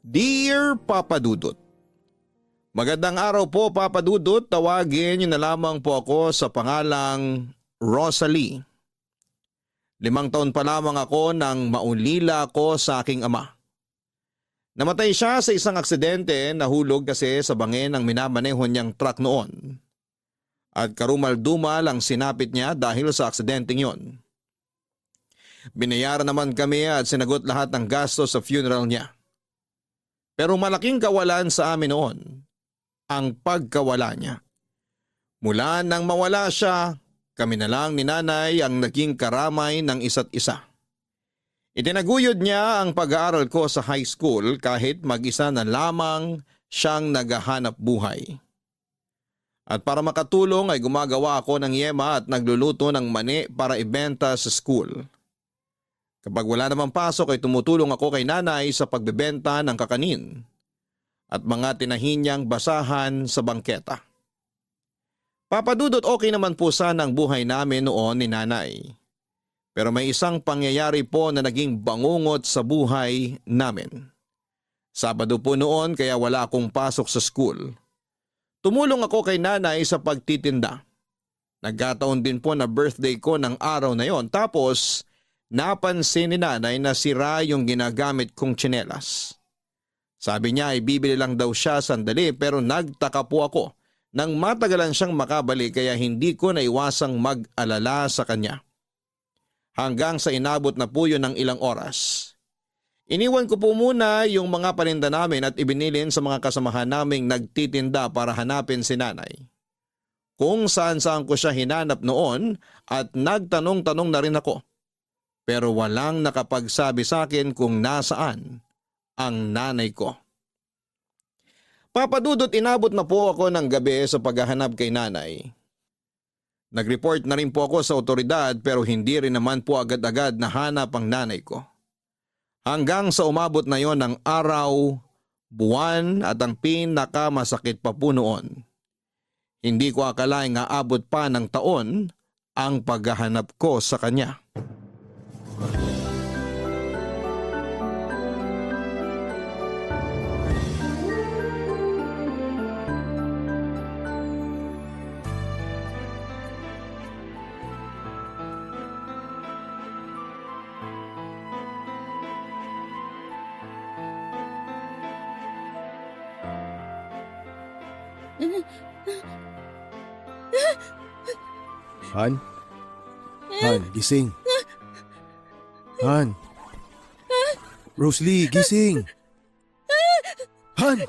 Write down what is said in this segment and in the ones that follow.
Dear Papa Dudut, magandang araw po Papa Dudut, tawagin niyo na lamang po ako sa pangalang Rosalie. 5 taon pa lamang ako nang maulila ko sa aking ama. Namatay siya sa isang aksidente, nahulog kasi sa bangin ng minamaneho niyang truck noon. At karumal-dumal ang sinapit niya dahil sa aksidenteng yon. Binayaran naman kami at sinagot lahat ng gastos sa funeral niya. Pero malaking kawalan sa amin noon, ang pagkawala niya. Mula nang mawala siya, kami na lang ni nanay ang naging karamay ng isa't isa. Itinaguyod niya ang pag-aaral ko sa high school kahit mag-isa na lamang siyang naghahanap buhay. At para makatulong ay gumagawa ako ng yema at nagluluto ng mani para ibenta sa school. Kapag wala namang pasok ay tumutulong ako kay nanay sa pagbebenta ng kakanin at mga tinahin niyang basahan sa bangketa. Papa Dudut, okay naman po sana ang buhay namin noon ni nanay. Pero may isang pangyayari po na naging bangungot sa buhay namin. Sabado po noon kaya wala akong pasok sa school. Tumulong ako kay nanay sa pagtitinda. Nagkataon din po na birthday ko ng araw na yon, tapos napansin ni nanay na sira yung ginagamit kong tsinelas. Sabi niya ay bibili lang daw siya sandali pero nagtaka po ako nang matagalan siyang makabalik kaya hindi ko naiwasang mag-alala sa kanya. Hanggang sa inabot na po yun ng ilang oras. Iniwan ko po muna yung mga paninda namin at ibinilin sa mga kasamahan naming nagtitinda para hanapin si nanay. Kung saan-saan ko siya hinanap noon at nagtanong-tanong na rin ako. Pero walang nakapagsabi sa akin kung nasaan ang nanay ko. Papa Dudut, inabot na po ako ng gabi sa paghahanap kay nanay. Nag-report na rin po ako sa otoridad pero hindi rin naman po agad-agad nahanap ang nanay ko. Hanggang sa umabot na yon ng araw, buwan at ang pinakamasakit pa po noon. Hindi ko akalaing aabot pa ng taon ang paghahanap ko sa kanya. Han? Han, gising. Han? Rosalie, gising. Han!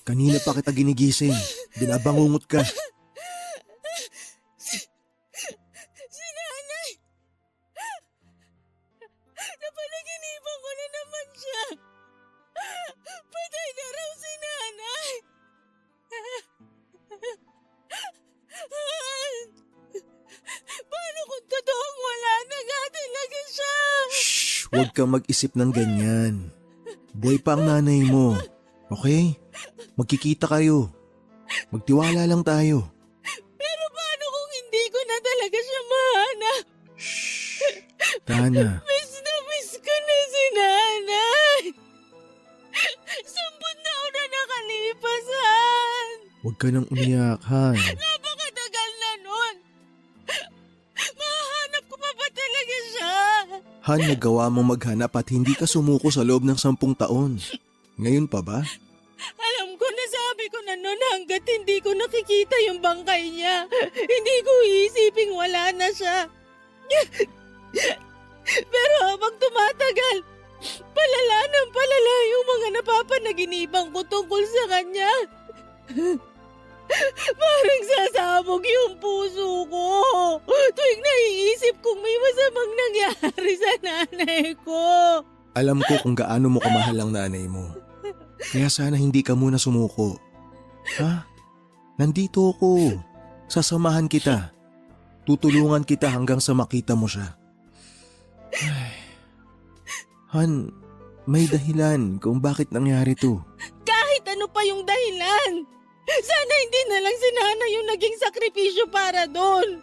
Kanina pa kita ginigising. Binabangungot ka. Si nanay! Napanaginipan ko na naman siya. Patay na raw si nanay. Paano kung totoong wala na nga talaga siya? Shh! Huwag kang mag-isip ng ganyan. Buhay pa ang nanay mo. Okay? Magkikita kayo. Magtiwala lang tayo. Pero paano kung hindi ko na talaga siya mahanap? Shh! Tana. Miss ko na si nanay. 10 taon na nakalipas, Han. Huwag ka nang umiyak, Han. Napakatagal na nun. Mahanap ko pa ba talaga siya? Han, nagawa mong maghanap at hindi ka sumuko sa loob ng 10 taon. Ngayon pa ba? Alam ko, nasabi ko na nun hanggat hindi ko nakikita yung bangkay niya. Hindi ko iisiping wala na siya. Pero habang tumatagal, palala ng palala yung mga napapanaginipan ko tungkol sa kanya. Parang sasabog yung puso ko tuwing naiisip kong may masamang nangyari sa nanay ko. Alam ko kung gaano mo kamahal ang nanay mo. Kaya sana hindi ka muna sumuko. Ha? Nandito ako. Sasamahan kita. Tutulungan kita hanggang sa makita mo siya. Ay. Han, may dahilan kung bakit nangyari to. Kahit ano pa yung dahilan, sana hindi na lang si nanay yung naging sakripisyo para doon.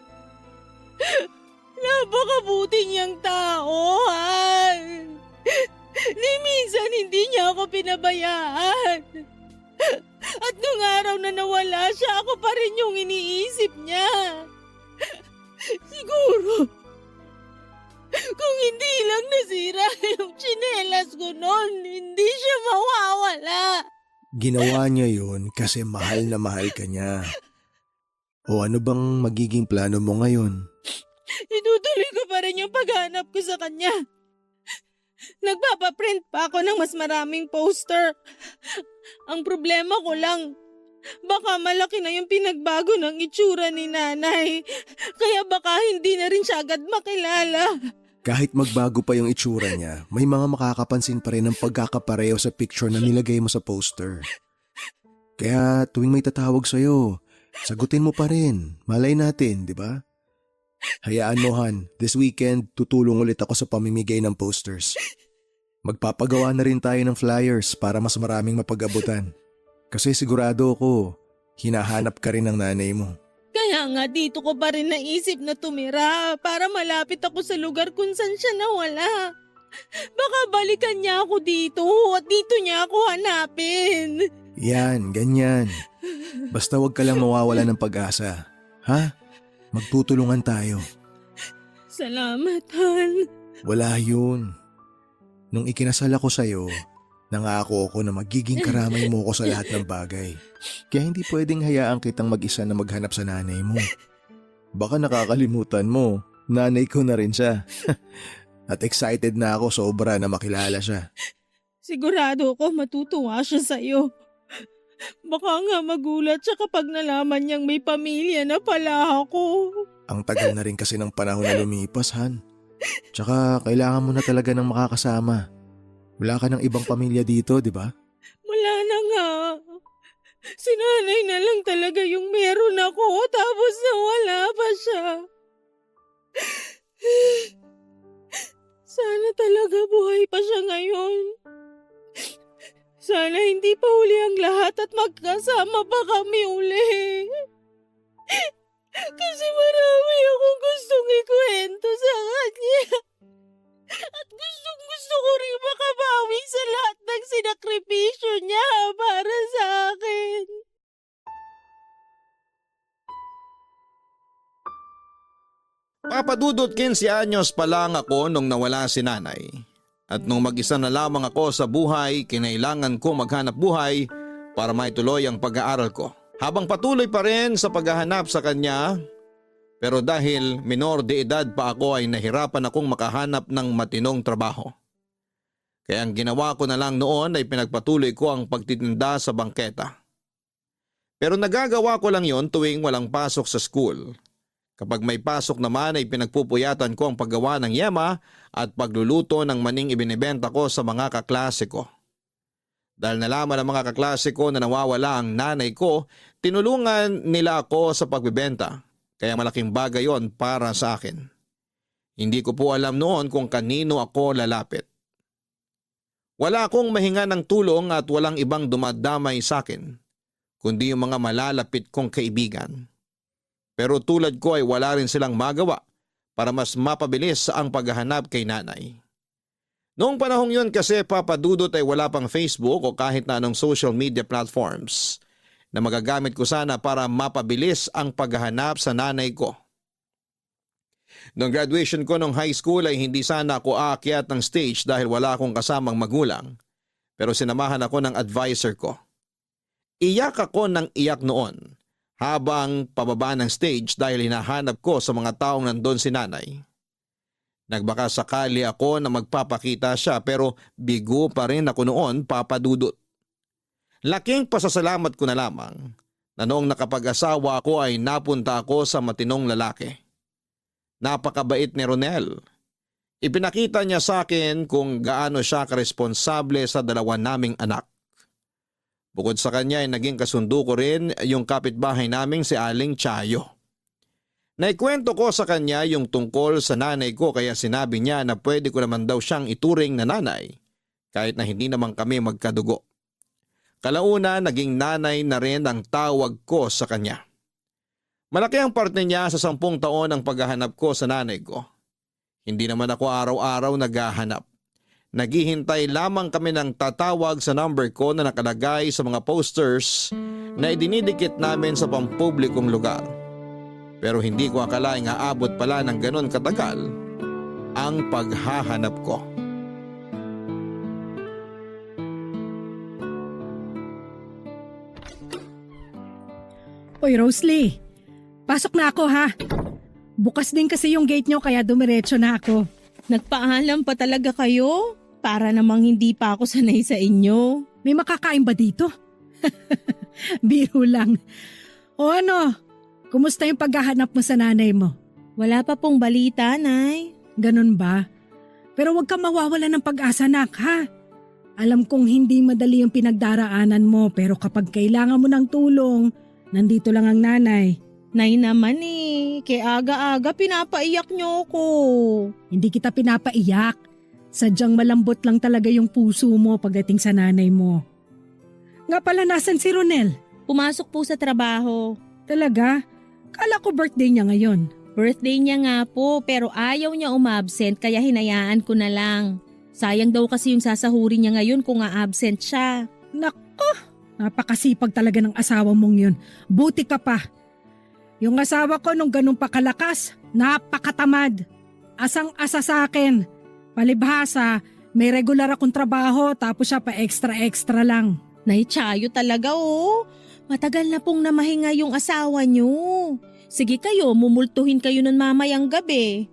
Napakabuti niyang tao, Han. Ni minsan hindi niya ako pinabayaan. At nung araw na nawala siya, ako pa rin yung iniisip niya. Siguro, kung hindi lang nasira yung tsinelas ko noon, hindi siya mawawala. Ginawa niya yun kasi mahal na mahal ka niya. O ano bang magiging plano mo ngayon? Itutuloy ko pa rin yung paghanap ko sa kanya. Nagpapaprint pa ako ng mas maraming poster. Ang problema ko lang, baka malaki na yung pinagbago ng itsura ni nanay. Kaya baka hindi na rin siya agad makilala. Kahit magbago pa yung itsura niya, may mga makakapansin pa rin ng pagkakapareho sa picture na nilagay mo sa poster. Kaya tuwing may tatawag sa'yo, sagutin mo pa rin. Malay natin, di ba? Hayaan mo, Han. This weekend, tutulong ulit ako sa pamimigay ng posters. Magpapagawa na rin tayo ng flyers para mas maraming mapag-abutan. Kasi sigurado ako, hinahanap ka rin ng nanay mo. Kaya nga dito ko pa rin naisip na tumira para malapit ako sa lugar kung saan siya nawala. Baka balikan niya ako dito at dito niya ako hanapin. Yan, ganyan. Basta wag ka lang mawawala ng pag-asa. Ha? Magtutulungan tayo. Salamat, Han. Wala yun. Nung ikinasal ako sa'yo, nangako ako na magiging karamay mo ko sa lahat ng bagay. Kaya hindi pwedeng hayaan kitang mag-isa na maghanap sa nanay mo. Baka nakakalimutan mo, nanay ko na rin siya. At excited na ako sobra na makilala siya. Sigurado ko matutuwa siya sa'yo. Baka nga magulat siya kapag nalaman niyang may pamilya na pala ako. Ang tagal na rin kasi ng panahon na lumipas, Han. Tsaka kailangan mo na talaga ng makakasama. Wala ka ng ibang pamilya dito, di ba? Wala na nga. Si nanay na lang talaga yung meron ako tapos nawala pa siya. Sana talaga buhay pa siya ngayon. Sana hindi pa huli ang lahat at magkasama pa kami uli. Kasi marami akong gustong ikwento sa kanya. At gusto ko rin makabawi sa lahat ng sinakripisyo niya para sa akin. Papadudot 15 anyos pa lang ako nung nawala si nanay. At nung mag-isa na lamang ako sa buhay, kinailangan ko maghanap buhay para maituloy ang pag-aaral ko. Habang patuloy pa rin sa paghahanap sa kanya, pero dahil minor de edad pa ako ay nahirapan akong makahanap ng matinong trabaho. Kaya ang ginawa ko na lang noon ay pinagpatuloy ko ang pagtitinda sa bangketa. Pero nagagawa ko lang yon tuwing walang pasok sa school. Kapag may pasok naman ay pinagpupuyatan ko ang paggawa ng yema at pagluluto ng maning ibinibenta ko sa mga kaklase ko. Dahil nalaman ng mga kaklase ko na nawawala ang nanay ko, tinulungan nila ako sa pagbibenta. Kaya malaking bagay yon para sa akin. Hindi ko po alam noon kung kanino ako lalapit. Wala akong mahinga ng tulong at walang ibang dumadamay sa akin, kundi yung mga malalapit kong kaibigan. Pero tulad ko ay wala rin silang magawa para mas mapabilis ang paghahanap kay nanay. Noong panahong yun kasi papadudot ay wala pang Facebook o kahit na anong social media platforms na magagamit ko sana para mapabilis ang paghahanap sa nanay ko. Noong graduation ko nung high school ay hindi sana ako aakyat ng stage dahil wala akong kasamang magulang, pero sinamahan ako ng advisor ko. Iyak ako ng iyak noon habang pababa ng stage dahil hinahanap ko sa mga taong nandun si nanay. Nagbaka sakali ako na magpapakita siya pero bigo pa rin ako noon, papadudot. Laking pasasalamat ko na lamang na noong nakapag-asawa ako ay napunta ako sa matinong lalaki. Napakabait ni Ronel. Ipinakita niya sa akin kung gaano siya karesponsable sa dalawa naming anak. Bukod sa kanya ay naging kasundo ko rin yung kapitbahay naming si Aling Chayo. Naikwento ko sa kanya yung tungkol sa nanay ko kaya sinabi niya na pwede ko naman daw siyang ituring na nanay kahit na hindi naman kami magkadugo. Kalauna naging nanay na rin ang tawag ko sa kanya. Malaki ang parte niya sa 10 taon ang paghahanap ko sa nanay ko. Hindi naman ako araw-araw naghahanap. Naghihintay lamang kami ng tatawag sa number ko na nakalagay sa mga posters na idinidikit namin sa pampublikong lugar. Pero hindi ko akalaing aabot pala ng ganon katagal ang paghahanap ko. Oy, Rosalie. Pasok na ako ha. Bukas din kasi yung gate nyo kaya dumiretso na ako. Nagpaalam pa talaga kayo? Para namang hindi pa ako sanay sa inyo. May makakain ba dito? Biro lang. O ano? Kumusta yung paghahanap mo sa nanay mo? Wala pa pong balita, Nay. Ganun ba? Pero huwag ka mawawala ng pag-asa, nak, ha? Alam kong hindi madali yung pinagdaraanan mo pero kapag kailangan mo ng tulong, nandito lang ang nanay. Nay naman kaya aga-aga pinapaiyak niyo ko. Hindi kita pinapaiyak. Sadyang malambot lang talaga yung puso mo pagdating sa nanay mo. Nga pala, nasan si Ronel? Pumasok po sa trabaho. Talaga? Kala ko birthday niya ngayon. Birthday niya nga po pero ayaw niya umabsent kaya hinayaan ko na lang. Sayang daw kasi yung sasahurin niya ngayon kung absent siya. Nako, napakasipag talaga ng asawa mong yun. Buti ka pa. Yung asawa ko nung ganun pa kalakas, napakatamad. Asang-asa sa akin. Palibhasa, may regular akong trabaho tapos siya pa extra-extra lang. Nay, Chayo talaga oh. Matagal na pong namahinga yung asawa niyo. Sige kayo, mumultuhin kayo nun mamayang gabi.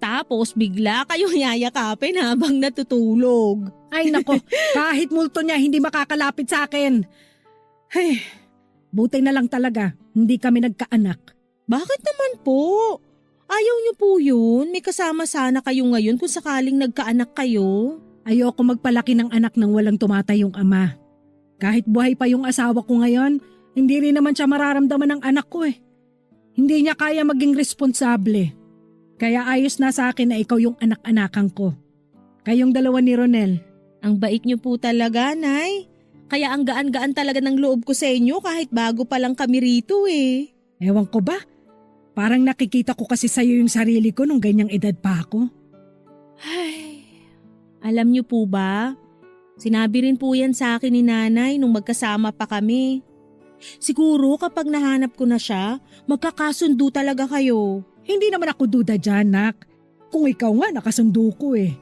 Tapos bigla kayong yayakapin habang natutulog. Ay nako, kahit multo niya hindi makakalapit sa akin. Ay, buti na lang talaga, hindi kami nagkaanak. Bakit naman po? Ayaw niyo po yun? May kasama sana kayo ngayon kung sakaling nagkaanak kayo. Ayoko magpalaki ng anak nang walang tumatayong ama. Kahit buhay pa yung asawa ko ngayon, hindi rin naman siya mararamdaman ng anak ko eh. Hindi niya kaya maging responsable. Kaya ayos na sa akin na ikaw yung anak-anakan ko. Kayong dalawa ni Ronel. Ang bait niyo po talaga, Nay. Kaya ang gaan-gaan talaga ng loob ko sa inyo kahit bago pa lang kami rito eh. Ewan ko ba? Parang nakikita ko kasi sa'yo yung sarili ko nung ganyang edad pa ako. Ay, alam niyo po ba? Sinabi rin po yan sa akin ni Nanay nung magkasama pa kami. Siguro kapag nahanap ko na siya, magkakasundo talaga kayo. Hindi naman ako duda dyan, nak. Kung ikaw nga nakasundo ko eh.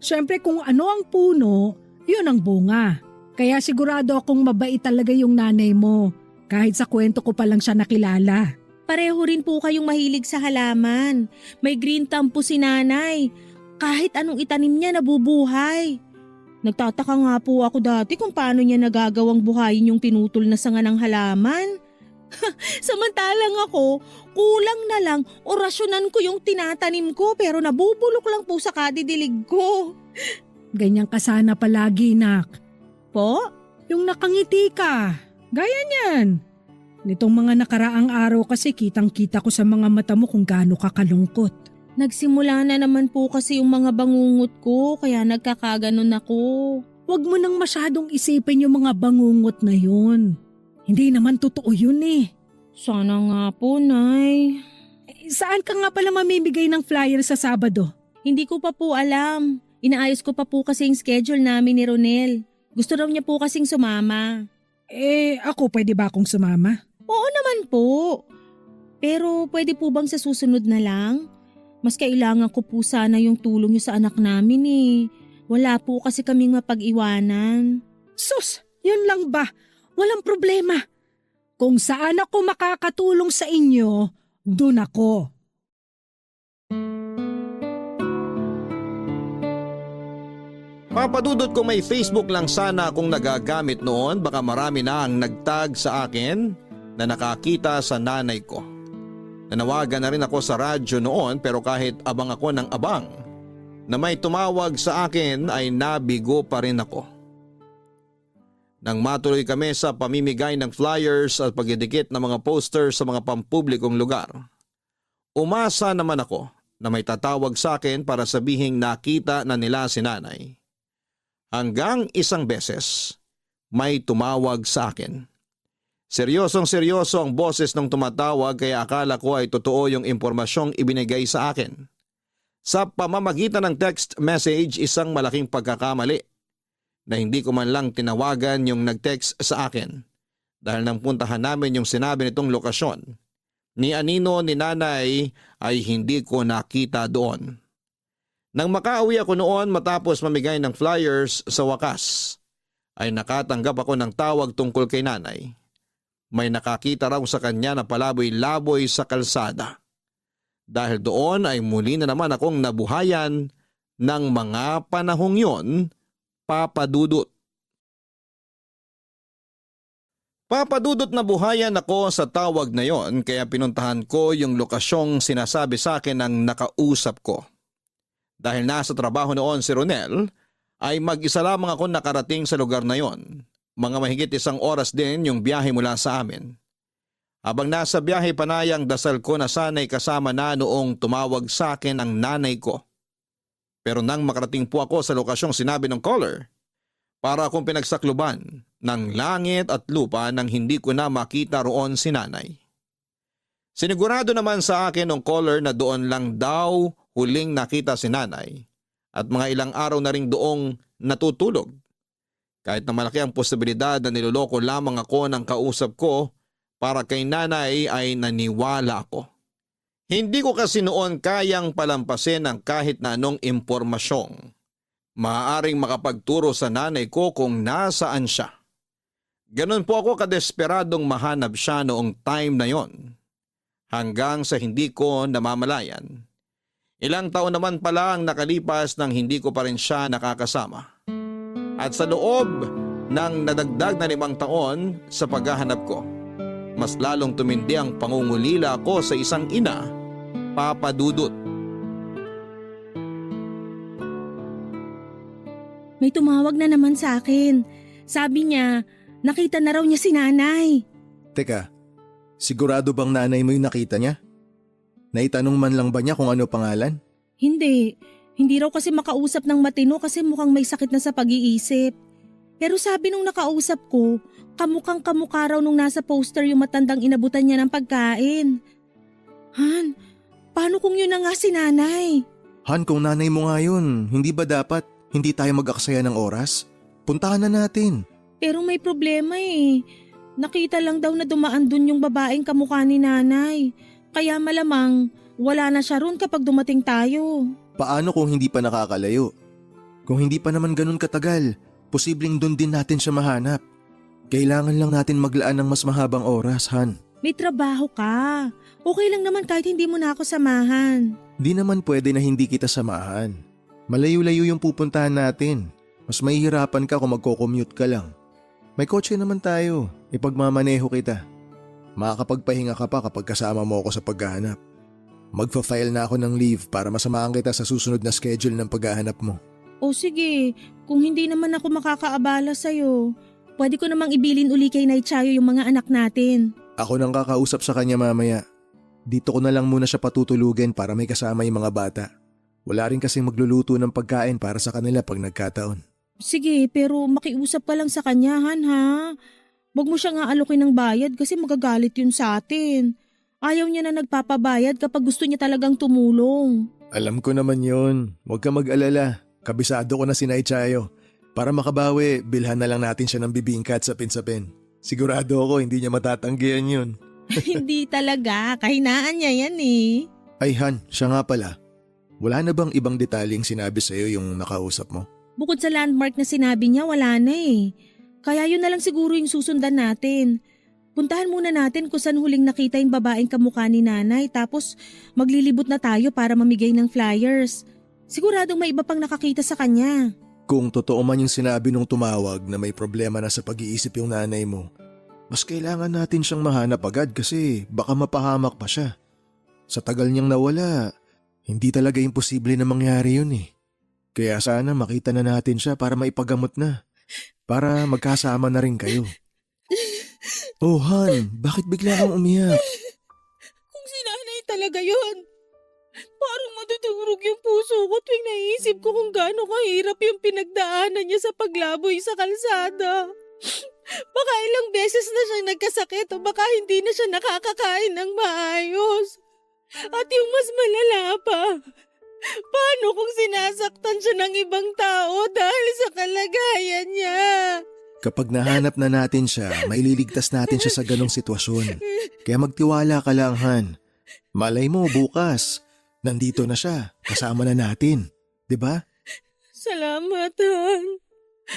Siyempre kung ano ang puno, yun ang bunga. Kaya sigurado akong mabait talaga yung nanay mo. Kahit sa kwento ko pa lang siya nakilala. Pareho rin po kayong mahilig sa halaman. May green thumb po si Nanay. Kahit anong itanim niya nabubuhay. Nagtataka nga po ako dati kung paano niya nagagawang buhayin yung pinutol na sanga ng halaman. Samantalang ako, kulang na lang orasyonan ko yung tinatanim ko pero nabubulok lang po sa kadidilig ko. Ganyan ka sana palagi, nak. Po? Yung nakangiti ka. Gaya niyan. Nitong mga nakaraang araw kasi kitang-kita ko sa mga mata mo kung gaano ka kalungkot. Nagsimula na naman po kasi yung mga bangungot ko kaya nagkakaganon ako. Huwag mo nang masyadong isipin yung mga bangungot na yun. Hindi naman totoo yun eh. Sana nga po, Nay. Saan ka nga pala mamimigay ng flyer sa Sabado? Hindi ko pa po alam. Inaayos ko pa po kasi yung schedule namin ni Ronel. Gusto raw niya po kasing sumama. Ako pwede ba akong sumama? Oo naman po. Pero pwede po bang sa susunod na lang? Mas kailangan ko po sana yung tulong niyo sa anak namin eh. Wala po kasi kaming mapag-iwanan. Sus, yun lang ba? Walang problema. Kung saan ako makakatulong sa inyo, dun ako. Papadudot kung may Facebook lang sana akong nagagamit noon, baka marami na ang nagtag sa akin na nakakita sa nanay ko. Nanawagan na rin ako sa radyo noon pero kahit abang ako ng abang na may tumawag sa akin ay nabigo pa rin ako. Nang matuloy kami sa pamimigay ng flyers at pagdidikit ng mga posters sa mga pampublikong lugar, umasa naman ako na may tatawag sa akin para sabihing nakita na nila si nanay. Hanggang isang beses may tumawag sa akin. Seryosong-seryoso ang boses ng tumatawag kaya akala ko ay totoo yung impormasyong ibinigay sa akin. Sa pamamagitan ng text message, isang malaking pagkakamali na hindi ko man lang tinawagan yung nag-text sa akin dahil nang puntahan namin yung sinabi nitong lokasyon ni Anino ni Nanay ay hindi ko nakita doon. Nang makauwi ako noon matapos mamigay ng flyers sa wakas, ay nakatanggap ako ng tawag tungkol kay Nanay. May nakakita raw sa kanya na palaboy-laboy sa kalsada. Dahil doon ay muli na naman akong nabuhayan ng mga panahong yon, Papa Dudut. Papa Dudut, nabuhayan ako sa tawag na yon kaya pinuntahan ko yung lokasyong sinasabi sa akin ng nakausap ko. Dahil nasa trabaho noon si Ronel, ay mag-isa lamang ako nakarating sa lugar na yon. Mga mahigit 1 oras din yung biyahe mula sa amin. Habang nasa biyahe, panayang dasal ko na sana'y kasama na noong tumawag sa akin ang nanay ko. Pero nang makarating po ako sa lokasyong sinabi ng caller, para akong pinagsakluban ng langit at lupa nang hindi ko na makita roon si Nanay. Sinigurado naman sa akin ng caller na doon lang daw huling nakita si Nanay at mga ilang araw na ring doong natutulog. Kahit na malaki ang posibilidad na niloloko lamang ako ng kausap ko, para kay Nanay ay naniwala ako. Hindi ko kasi noon kayang palampasin ang kahit na anong impormasyong maaaring makapagturo sa nanay ko kung nasaan siya. Ganon po ako kadesperadong mahanap siya noong time na yon. Hanggang sa hindi ko namamalayan. Ilang taon naman pala ang nakalipas nang hindi ko pa rin siya nakakasama. At sa loob ng nadagdag na 5 taon sa paghahanap ko, mas lalong tumindi ang pangungulila ko sa isang ina, Papa Dudut. May tumawag na naman sa akin. Sabi niya, nakita na raw niya si Nanay. Teka, sigurado bang nanay mo yung nakita niya? Naitanong man lang ba niya kung ano pangalan? Hindi. Hindi raw kasi makausap ng matino kasi mukhang may sakit na sa pag-iisip. Pero sabi nung nakausap ko, kamukhang kamukha raw nung nasa poster yung matandang inabutan niya ng pagkain. Han, paano kung yun na nga si Nanay? Han, kung nanay mo nga yun, hindi ba dapat hindi tayo mag-aksaya ng oras? Puntahan na natin. Pero may problema eh. Nakita lang daw na dumaan dun yung babaeng kamukha ni Nanay. Kaya malamang wala na siya ron kapag dumating tayo. Paano kung hindi pa nakakalayo? Kung hindi pa naman ganun katagal, posibleng doon din natin siya mahanap. Kailangan lang natin maglaan ng mas mahabang oras, Han. May trabaho ka. Okay lang naman kahit hindi mo na ako samahan. Di naman pwede na hindi kita samahan. Malayo-layo yung pupuntahan natin. Mas mahihirapan ka kung magko-commute ka lang. May kotse naman tayo. Ipagmamaneho kita. Makakapagpahinga ka pa kapag kasama mo ako sa paghahanap. Magfa-file na ako ng leave para masamahan kita sa susunod na schedule ng paghahanap mo. O sige, kung hindi naman ako makakaabala sa'yo, pwede ko namang ibilin uli kay Nay Chayo yung mga anak natin. Ako nang kakausap sa kanya mamaya. Dito ko na lang muna siya patutulugan para may kasama yung mga bata. Wala rin kasing magluluto ng pagkain para sa kanila pag nagkataon. Sige, pero makiusap ka lang sa kanya, Han, ha? Huwag mo siyang aalokin ng bayad kasi magagalit yun sa atin. Ayaw niya na nagpapabayad kapag gusto niya talagang tumulong. Alam ko naman yun. Huwag ka mag-alala. Kabisado ko na si Nay Chayo. Para makabawi, bilhan na lang natin siya ng bibingka at sapin-sapin. Sigurado ako hindi niya matatanggihan yun. Hindi talaga, kahinaan niya yan eh. Ay Han, siya nga pala. Wala na bang ibang detalyeng sinabi sa'yo yung nakausap mo? Bukod sa landmark na sinabi niya, wala na eh. Kaya yun na lang siguro yung susundan natin. Puntahan muna natin kung saan huling nakita yung babaeng kamukha ni Nanay tapos maglilibot na tayo para mamigay ng flyers. Siguradong may iba pang nakakita sa kanya. Kung totoo man yung sinabi nung tumawag na may problema na sa pag-iisip yung nanay mo, mas kailangan natin siyang mahanap agad kasi baka mapahamak pa siya. Sa tagal niyang nawala, hindi talaga imposible na mangyari yun eh. Kaya sana makita na natin siya para maipagamot na. Para magkasama na rin kayo. Oh Han, bakit bigla kang umiyak? Kung si Nanay talaga yun, parang madudurog yung puso ko tuwing naisip ko kung gaano kahirap yung pinagdaanan niya sa paglaboy sa kalsada. Baka ilang beses na siyang nagkasakit o baka hindi na siya nakakakain ng maayos. At yung mas malala pa, Paano kung sinasaktan siya ng ibang tao dahil sa kalagayan niya? Kapag nahanap na natin siya, maililigtas natin siya sa ganong sitwasyon. Kaya magtiwala ka lang, Han. Malay mo, bukas, nandito na siya, kasama na natin. 'Di ba? Salamat, Han.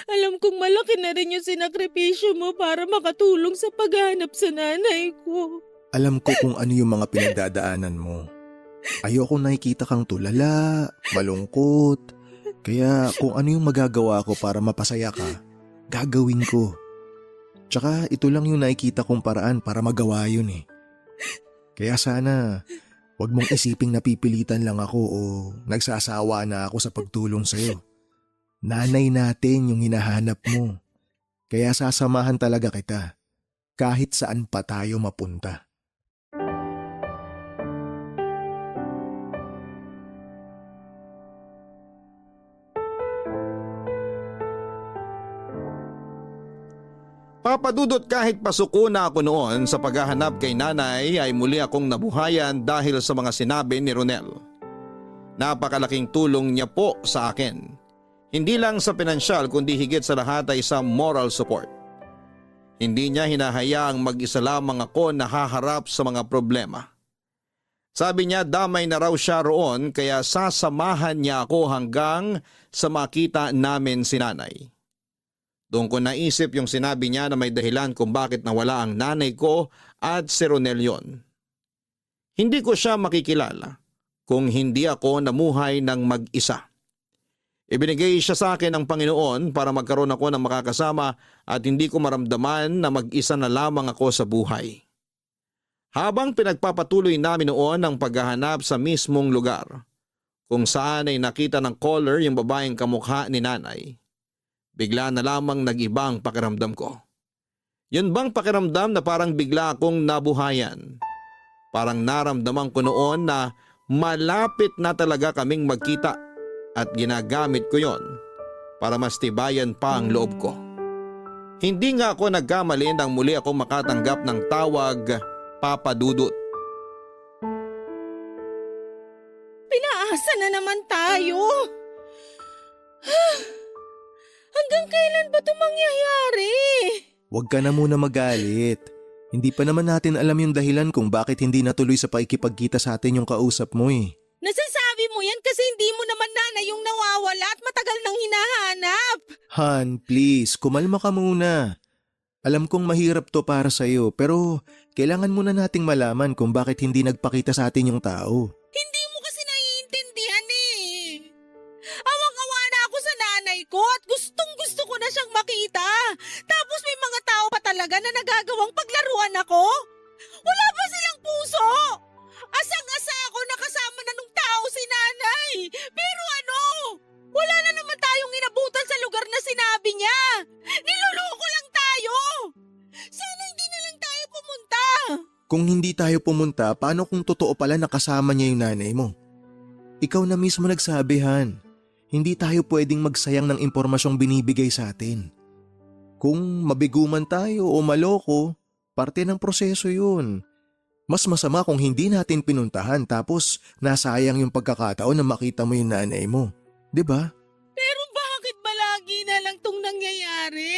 Alam kong malaki na rin yung sinakripisyo mo para makatulong sa paghahanap sa nanay ko. Alam ko kung ano yung mga pinagdadaanan mo. Ayoko nakikita kang tulala, malungkot. Kaya kung ano yung magagawa ko para mapasaya ka, gagawin ko. Tsaka ito lang yung nakikita kong paraan para magawa yun eh. Kaya sana, wag mong isiping napipilitan lang ako o nagsasawa na ako sa pagtulong sa'yo. Nanay natin yung hinahanap mo. Kaya sasamahan talaga kita kahit saan pa tayo mapunta. Papadudot kahit pasuko na ako noon sa paghahanap kay nanay ay muli akong nabuhayan dahil sa mga sinabi ni Ronel. Napakalaking tulong niya po sa akin. Hindi lang sa pinansyal kundi higit sa lahat ay sa moral support. Hindi niya hinahayaang mag-isa lamang ako na haharap sa mga problema. Sabi niya damay na raw siya roon kaya sasamahan niya ako hanggang sa makita namin si nanay. Doon ko naisip yung sinabi niya na may dahilan kung bakit nawala ang nanay ko at si Ronel yon. Hindi ko siya makikilala kung hindi ako namuhay ng mag-isa. Ibinigay siya sa akin ng Panginoon para magkaroon ako ng makakasama at hindi ko maramdaman na mag-isa na lamang ako sa buhay. Habang pinagpapatuloy namin noon ang paghahanap sa mismong lugar, kung saan ay nakita ng caller yung babaeng kamukha ni nanay, bigla na lamang nag-iba ang pakiramdam ko. Yun bang pakiramdam na parang bigla akong nabuhayan? Parang naramdaman ko noon na malapit na talaga kaming magkita at ginagamit ko yon para mas tibayan pa ang loob ko. Hindi nga ako nagkamali nang muli ako makatanggap ng tawag Papa Dudut. Pinaasa na naman tayo. Hanggang kailan ba ito mangyayari? Huwag ka na muna magalit. Hindi pa naman natin alam yung dahilan kung bakit hindi natuloy sa pakikipagkita sa atin yung kausap mo eh. Nasasabi mo yan kasi hindi mo naman nanay yung nawawala at matagal nang hinahanap. Han, please, kumalma ka muna. Alam kong mahirap to para sa'yo pero kailangan muna nating malaman kung bakit hindi nagpakita sa atin yung tao. Hindi mo kasi naiintindihan eh. Awang-awa na ako sa nanay ko at gustong-gusto ko na siyang makita. Tapos may mga tao pa talaga na nagagawang paglaruan ako. Wala ba silang puso? Asang-asa ako nakasama na nung tao si nanay. Pero ano? Wala na naman tayong inabutan sa lugar na sinabi niya. Niloloko lang tayo. Sana hindi na lang tayo pumunta. Kung hindi tayo pumunta, paano kung totoo pala nakasama niya yung nanay mo? Ikaw na mismo nagsabi, Han. Hindi tayo pwedeng magsayang ng impormasyong binibigay sa atin. Kung mabiguman tayo o maloko, parte ng proseso yun. Mas masama kung hindi natin pinuntahan tapos nasayang yung pagkakataon na makita mo yung nanay mo. 'Di ba? Pero bakit ba lagi na lang tong nangyayari?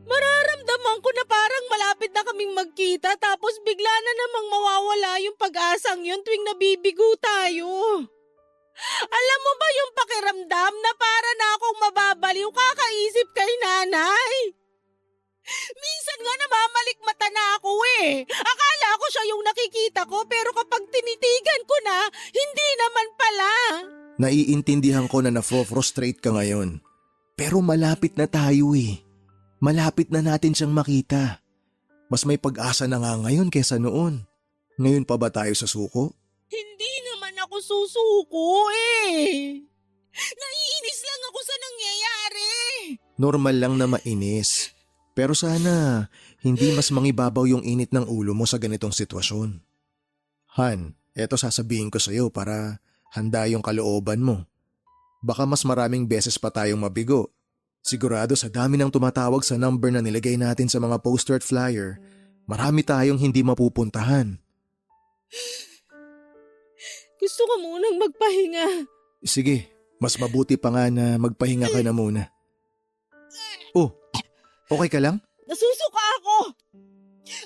Mararamdaman ko na parang malapit na kaming magkita tapos bigla na namang mawawala yung pag-asang yun tuwing nabibigo tayo. Alam mo ba yung pakiramdam na para na akong mababaliw kakaisip kay nanay? Minsan nga namamalikmata na ako eh. Akala ko siya yung nakikita ko pero kapag tinitigan ko na, hindi naman pala. Naiintindihan ko na na-frustrate ka ngayon. Pero malapit na tayo eh. Malapit na natin siyang makita. Mas may pag-asa na nga ngayon kesa noon. Ngayon pa ba tayo sa suko? Hindi naman ako susuko eh. Naiinis lang ako sa nangyayari. Normal lang na mainis. Pero sana hindi mas mangibabaw yung init ng ulo mo sa ganitong sitwasyon. Han, eto sasabihin ko sa'yo para handa yung kalooban mo. Baka mas maraming beses pa tayong mabigo. Sigurado sa dami ng tumatawag sa number na nilagay natin sa mga poster at flyer, marami tayong hindi mapupuntahan. Gusto ko munang magpahinga. Sige, mas mabuti pa nga na magpahinga ka na muna. Oh, okay ka lang? Nasusuka ako!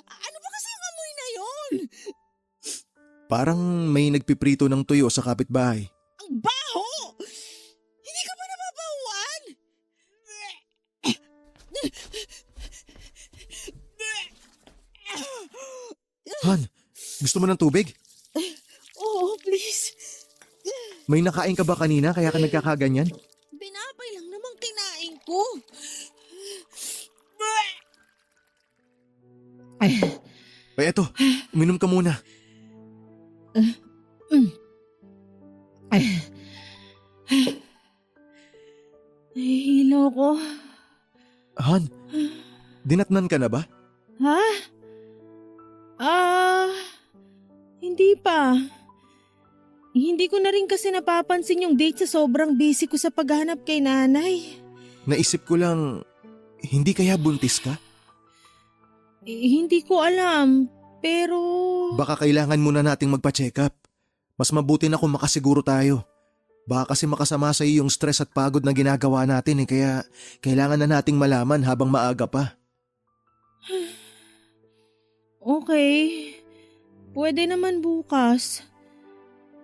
Ano ba kasi ang amoy na yon? Parang may nagpiprito ng tuyo sa kapitbahay. Ang baho! Hindi ka ba nababawan? Han, gusto mo ng tubig? Oo, please. May nakain ka ba kanina kaya ka nagkakaganyan? Binabay lang namang kinain ko. Ay, Ay, eto, uminom ka muna. ay, Nahihilo ko. Han, dinatnan ka na ba? Ha? Hindi pa. Hindi ko na rin kasi napapansin yung date sa sobrang busy ko sa paghanap kay nanay. Naisip ko lang, hindi kaya buntis ka? Hindi ko alam, pero... Baka kailangan muna nating magpa-check up. Mas mabuti na kung makasiguro tayo. Baka kasi makasama sa iyo yung stress at pagod na ginagawa natin kaya kailangan na nating malaman habang maaga pa. Okay. Pwede naman bukas.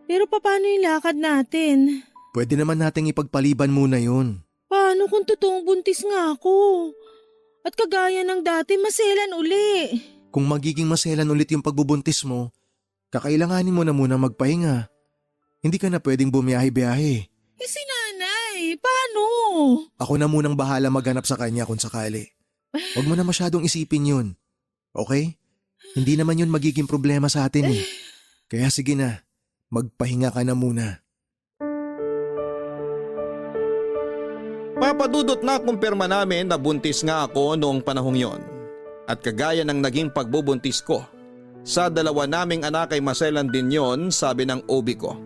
Pero paano yung lakad natin? Pwede naman nating ipagpaliban muna yun. Paano kung totoong buntis nga ako? At kagaya ng dati, maselan uli. Kung magiging maselan ulit yung pagbubuntis mo, kakailanganin mo na muna magpahinga. Hindi ka na pwedeng bumiyahe-biyahe. Si nanay, paano? Ako na munang bahala maghanap sa kanya kung sakali. Huwag mo na masyadong isipin yun. Okay? Hindi naman yun magiging problema sa atin eh. Kaya sige na, magpahinga ka na muna. Papadudot na kumpirma namin na buntis nga ako noong panahong yon. At kagaya ng naging pagbubuntis ko, sa dalawa naming anak ay maselan din yon, sabi ng OB ko.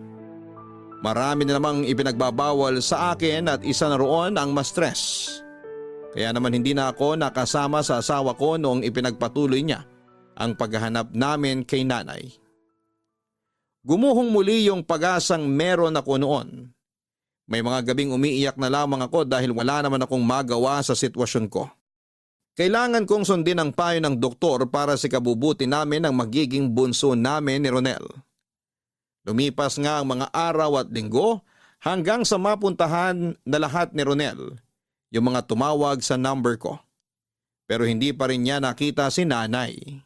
Marami na namang ipinagbabawal sa akin at isa na roon ang ma-stress. Kaya naman hindi na ako nakasama sa asawa ko noong ipinagpatuloy niya ang paghahanap namin kay nanay. Gumuhong muli yung pag-asang meron ako noon. May mga gabing umiiyak na lamang ako dahil wala naman akong magawa sa sitwasyon ko. Kailangan kong sundin ang payo ng doktor para sa kabubuti namin ang magiging bunso namin ni Ronel. Lumipas nga ang mga araw at linggo hanggang sa mapuntahan na lahat ni Ronel yung mga tumawag sa number ko. Pero hindi pa rin niya nakita si nanay.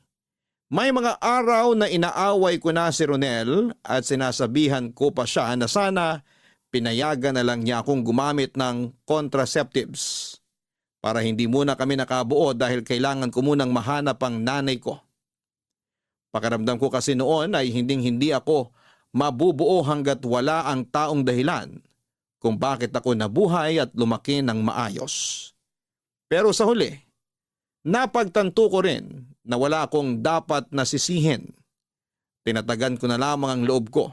May mga araw na inaaway ko na si Ronel at sinasabihan ko pa siya na sana pinayagan na lang niya akong gumamit ng contraceptives para hindi muna kami nakabuo dahil kailangan ko munang mahanap ang nanay ko. Pakiramdam ko kasi noon ay hindi ako mabubuo hanggat wala ang taong dahilan kung bakit ako nabuhay at lumaki ng maayos. Pero sa huli, napagtanto ko rin na wala akong dapat nasisihin. Tinatagan ko na lamang ang loob ko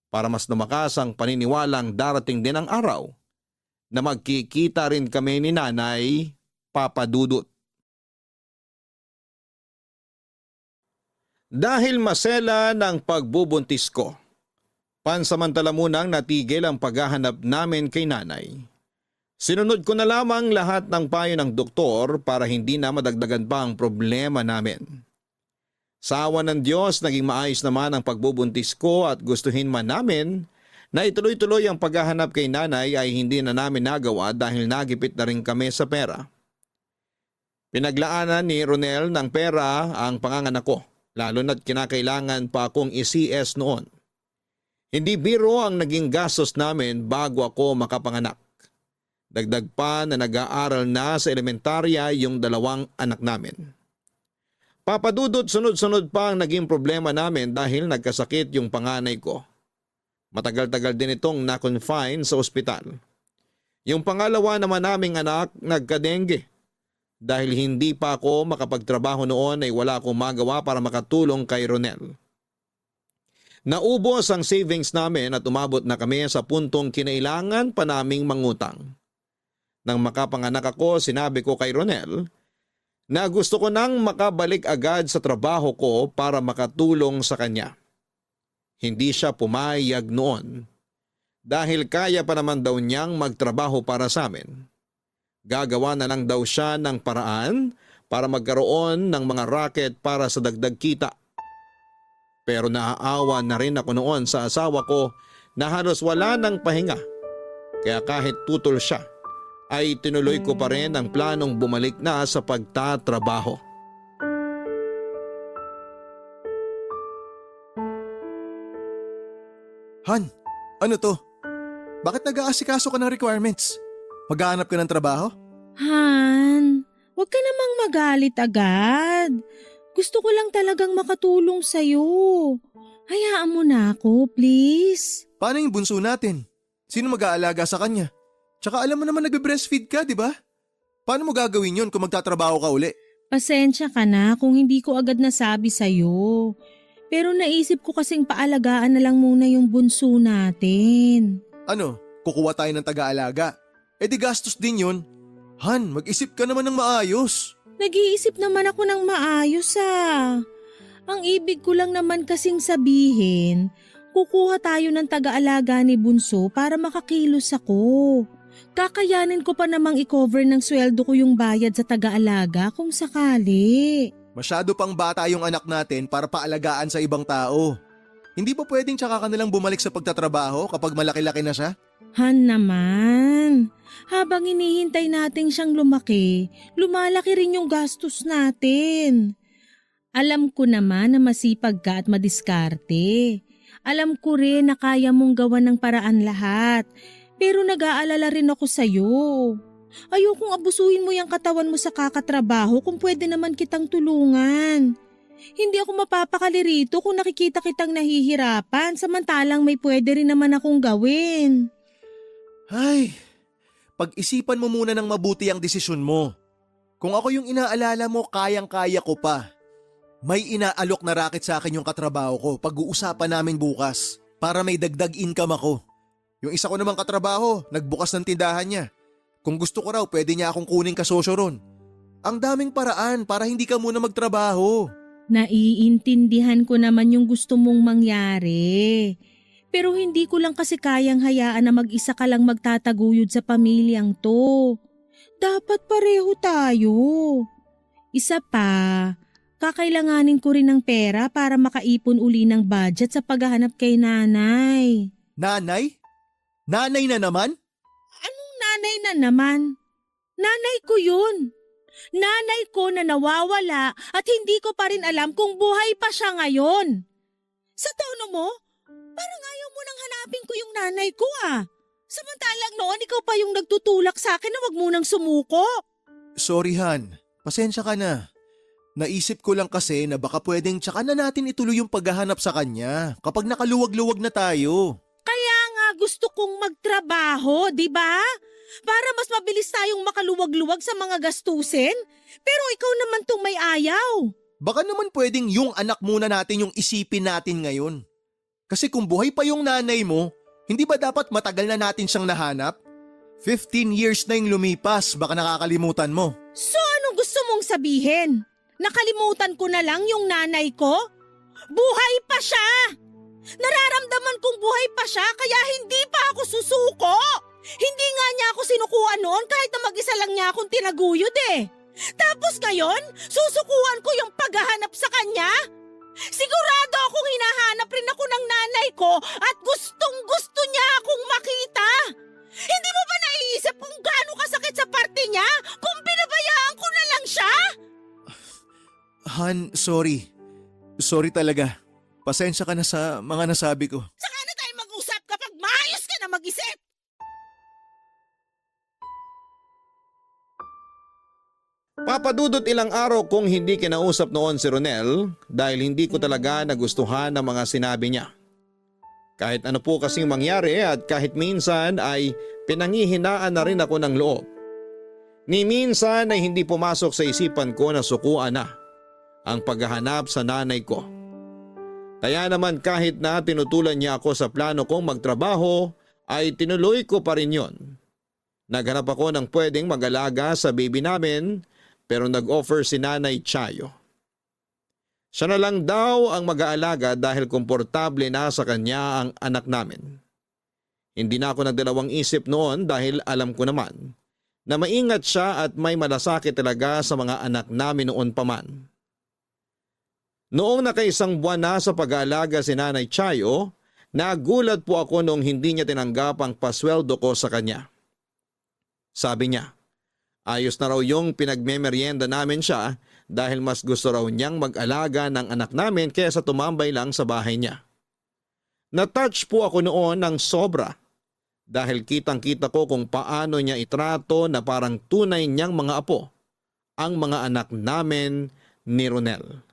para mas lumakas ang paniniwalang darating din ang araw na magkikita rin kami ni Nanay Papadudot. Dahil masela ng pagbubuntis ko, pansamantala munang natigil ang paghahanap namin kay nanay. Sinunod ko na lamang lahat ng payo ng doktor para hindi na madagdagan pa ang problema namin. Sa awa ng Diyos, naging maayos naman ang pagbubuntis ko at gustuhin man namin na ituloy-tuloy ang paghahanap kay nanay ay hindi na namin nagawa dahil nagipit na rin kami sa pera. Pinaglaanan ni Ronel ng pera ang panganganak ko, lalo na't kinakailangan pa akong i-CS noon. Hindi biro ang naging gastos namin bago ako makapanganak. Dagdag pa na nag-aaral na sa elementarya yung dalawang anak namin. Papadudot, sunod-sunod pa ang naging problema namin dahil nagkasakit yung panganay ko. Matagal-tagal din itong na-confine sa ospital. Yung pangalawa naman naming anak nagka-dengue. Dahil hindi pa ako makapagtrabaho noon ay wala akong magawa para makatulong kay Ronel. Naubos ang savings namin at umabot na kami sa puntong kinailangan pa naming mangutang. Nang makapanganak ako, sinabi ko kay Ronel na gusto ko nang makabalik agad sa trabaho ko para makatulong sa kanya. Hindi siya pumayag noon dahil kaya pa naman daw niyang magtrabaho para sa amin. Gagawa na lang daw siya ng paraan para magkaroon ng mga racket para sa dagdag kita. Pero naaawa na rin ako noon sa asawa ko na halos wala ng pahinga. Kaya kahit tutol siya, ay tinuloy ko pa rin ang planong bumalik na sa pagtatrabaho. Han, ano to? Bakit nag-aasikaso ka ng requirements? Maghahanap ka ng trabaho? Han, huwag ka namang magalit agad. Gusto ko lang talagang makatulong sa'yo. Hayaan mo na ako, please. Paano yung bunso natin? Sino mag-aalaga sa kanya? Tsaka alam mo naman nagbe-breastfeed ka, di ba? Paano mo gagawin yun kung magtatrabaho ka uli? Pasensya ka na kung hindi ko agad nasabi sa'yo. Pero naisip ko kasing paalagaan na lang muna yung bunso natin. Ano, kukuha tayo ng taga-alaga? Eh di gastos din yun. Han, mag-isip ka naman ng maayos. Nag-iisip naman ako ng maayos Ang ibig ko lang naman kasing sabihin, kukuha tayo ng taga-alaga ni Bunso para makakilos ako. Kakayanin ko pa namang i-cover ng sweldo ko yung bayad sa taga-alaga kung sakali. Masyado pang bata yung anak natin para paalagaan sa ibang tao. Hindi ba pwedeng tsaka ka nalang bumalik sa pagtatrabaho kapag malaki-laki na siya? Han naman, habang hinihintay natin siyang lumaki, lumalaki rin yung gastos natin. Alam ko naman na masipag ka at madiskarte. Alam ko rin na kaya mong gawan ng paraan lahat. Pero nag-aalala rin ako sa'yo. Ayokong abusuhin mo yung katawan mo sa kakatrabaho kung pwede naman kitang tulungan. Hindi ako mapapakali rito kung nakikita kitang nahihirapan samantalang may pwede rin naman akong gawin. Ay, pag-isipan mo muna ng mabuti ang desisyon mo. Kung ako yung inaalala mo, kayang-kaya ko pa. May inaalok na racket sa akin yung katrabaho ko. Pag-uusapan namin bukas para may dagdag income ako. Yung isa ko namang katrabaho, nagbukas ng tindahan niya. Kung gusto ko raw, pwede niya akong kuning kasosyo ron. Ang daming paraan para hindi ka muna magtrabaho. Naiintindihan ko naman yung gusto mong mangyari. Pero hindi ko lang kasi kayang hayaan na mag-isa ka lang magtataguyod sa pamilyang to. Dapat pareho tayo. Isa pa, kakailanganin ko rin ng pera para makaipon uli ng budget sa paghahanap kay nanay. Nanay? Nanay na naman? Anong nanay na naman? Nanay ko yun. Nanay ko na nawawala at hindi ko pa rin alam kung buhay pa siya ngayon. Sa tono mo, parang ayaw mo nang hanapin ko yung nanay ko Samantalang noon ikaw pa yung nagtutulak sa akin na wag mo nang sumuko. Sorry Han, pasensya ka na. Naisip ko lang kasi na baka pwedeng tsaka na natin ituloy yung paghahanap sa kanya kapag nakaluwag-luwag na tayo. Kaya nga gusto kong magtrabaho, di ba? Para mas mabilis tayong makaluwag-luwag sa mga gastusin. Pero ikaw naman tong may ayaw. Baka naman pwedeng yung anak muna natin yung isipin natin ngayon. Kasi kung buhay pa yung nanay mo, hindi ba dapat matagal na natin siyang nahanap? 15 years na yung lumipas, baka nakakalimutan mo. So anong gusto mong sabihin? Nakalimutan ko na lang yung nanay ko? Buhay pa siya! Nararamdaman kong buhay pa siya kaya hindi pa ako susuko! Hindi nga niya ako sinukuan noon kahit na mag-isa lang niya akong tinaguyod Tapos ngayon, susukuan ko yung paghahanap sa kanya? Sigurado akong hinahanap rin ako ng nanay ko at gustong-gusto niya akong makita. Hindi mo ba naiisip kung gaano kasakit sa parte niya kung pinabayaan ko na lang siya? Han, sorry. Sorry talaga. Pasensya ka na sa mga nasabi ko. Saka na tayo mag-usap kapag maayos ka na mag-isip. Papadudot ilang araw kong hindi kinausap noon si Ronel dahil hindi ko talaga nagustuhan ang mga sinabi niya. Kahit ano po kasing mangyari at kahit minsan ay pinanghihinaan na rin ako ng loob. Ni minsan ay hindi pumasok sa isipan ko na sukuan na ang paghahanap sa nanay ko. Kaya naman kahit na tinutulan niya ako sa plano kong magtrabaho ay tinuloy ko pa rin yon. Naghanap ako ng pwedeng mag-alaga sa baby namin pero nag-offer si Nanay Chayo. Siya na lang daw ang mag-aalaga dahil komportable na sa kanya ang anak namin. Hindi na ako nagdalawang isip noon dahil alam ko naman na maingat siya at may malasakit talaga sa mga anak namin noon pa man. Noong nakaisang buwan na sa pag-aalaga si Nanay Chayo, nagulat po ako noong hindi niya tinanggap ang pasweldo ko sa kanya. Sabi niya, ayos na raw yung pinagmemeryenda namin siya dahil mas gusto raw niyang mag-alaga ng anak namin kaysa tumambay lang sa bahay niya. Na-touch po ako noon ng sobra dahil kitang-kita ko kung paano niya itrato na parang tunay niyang mga apo ang mga anak namin ni Ronel.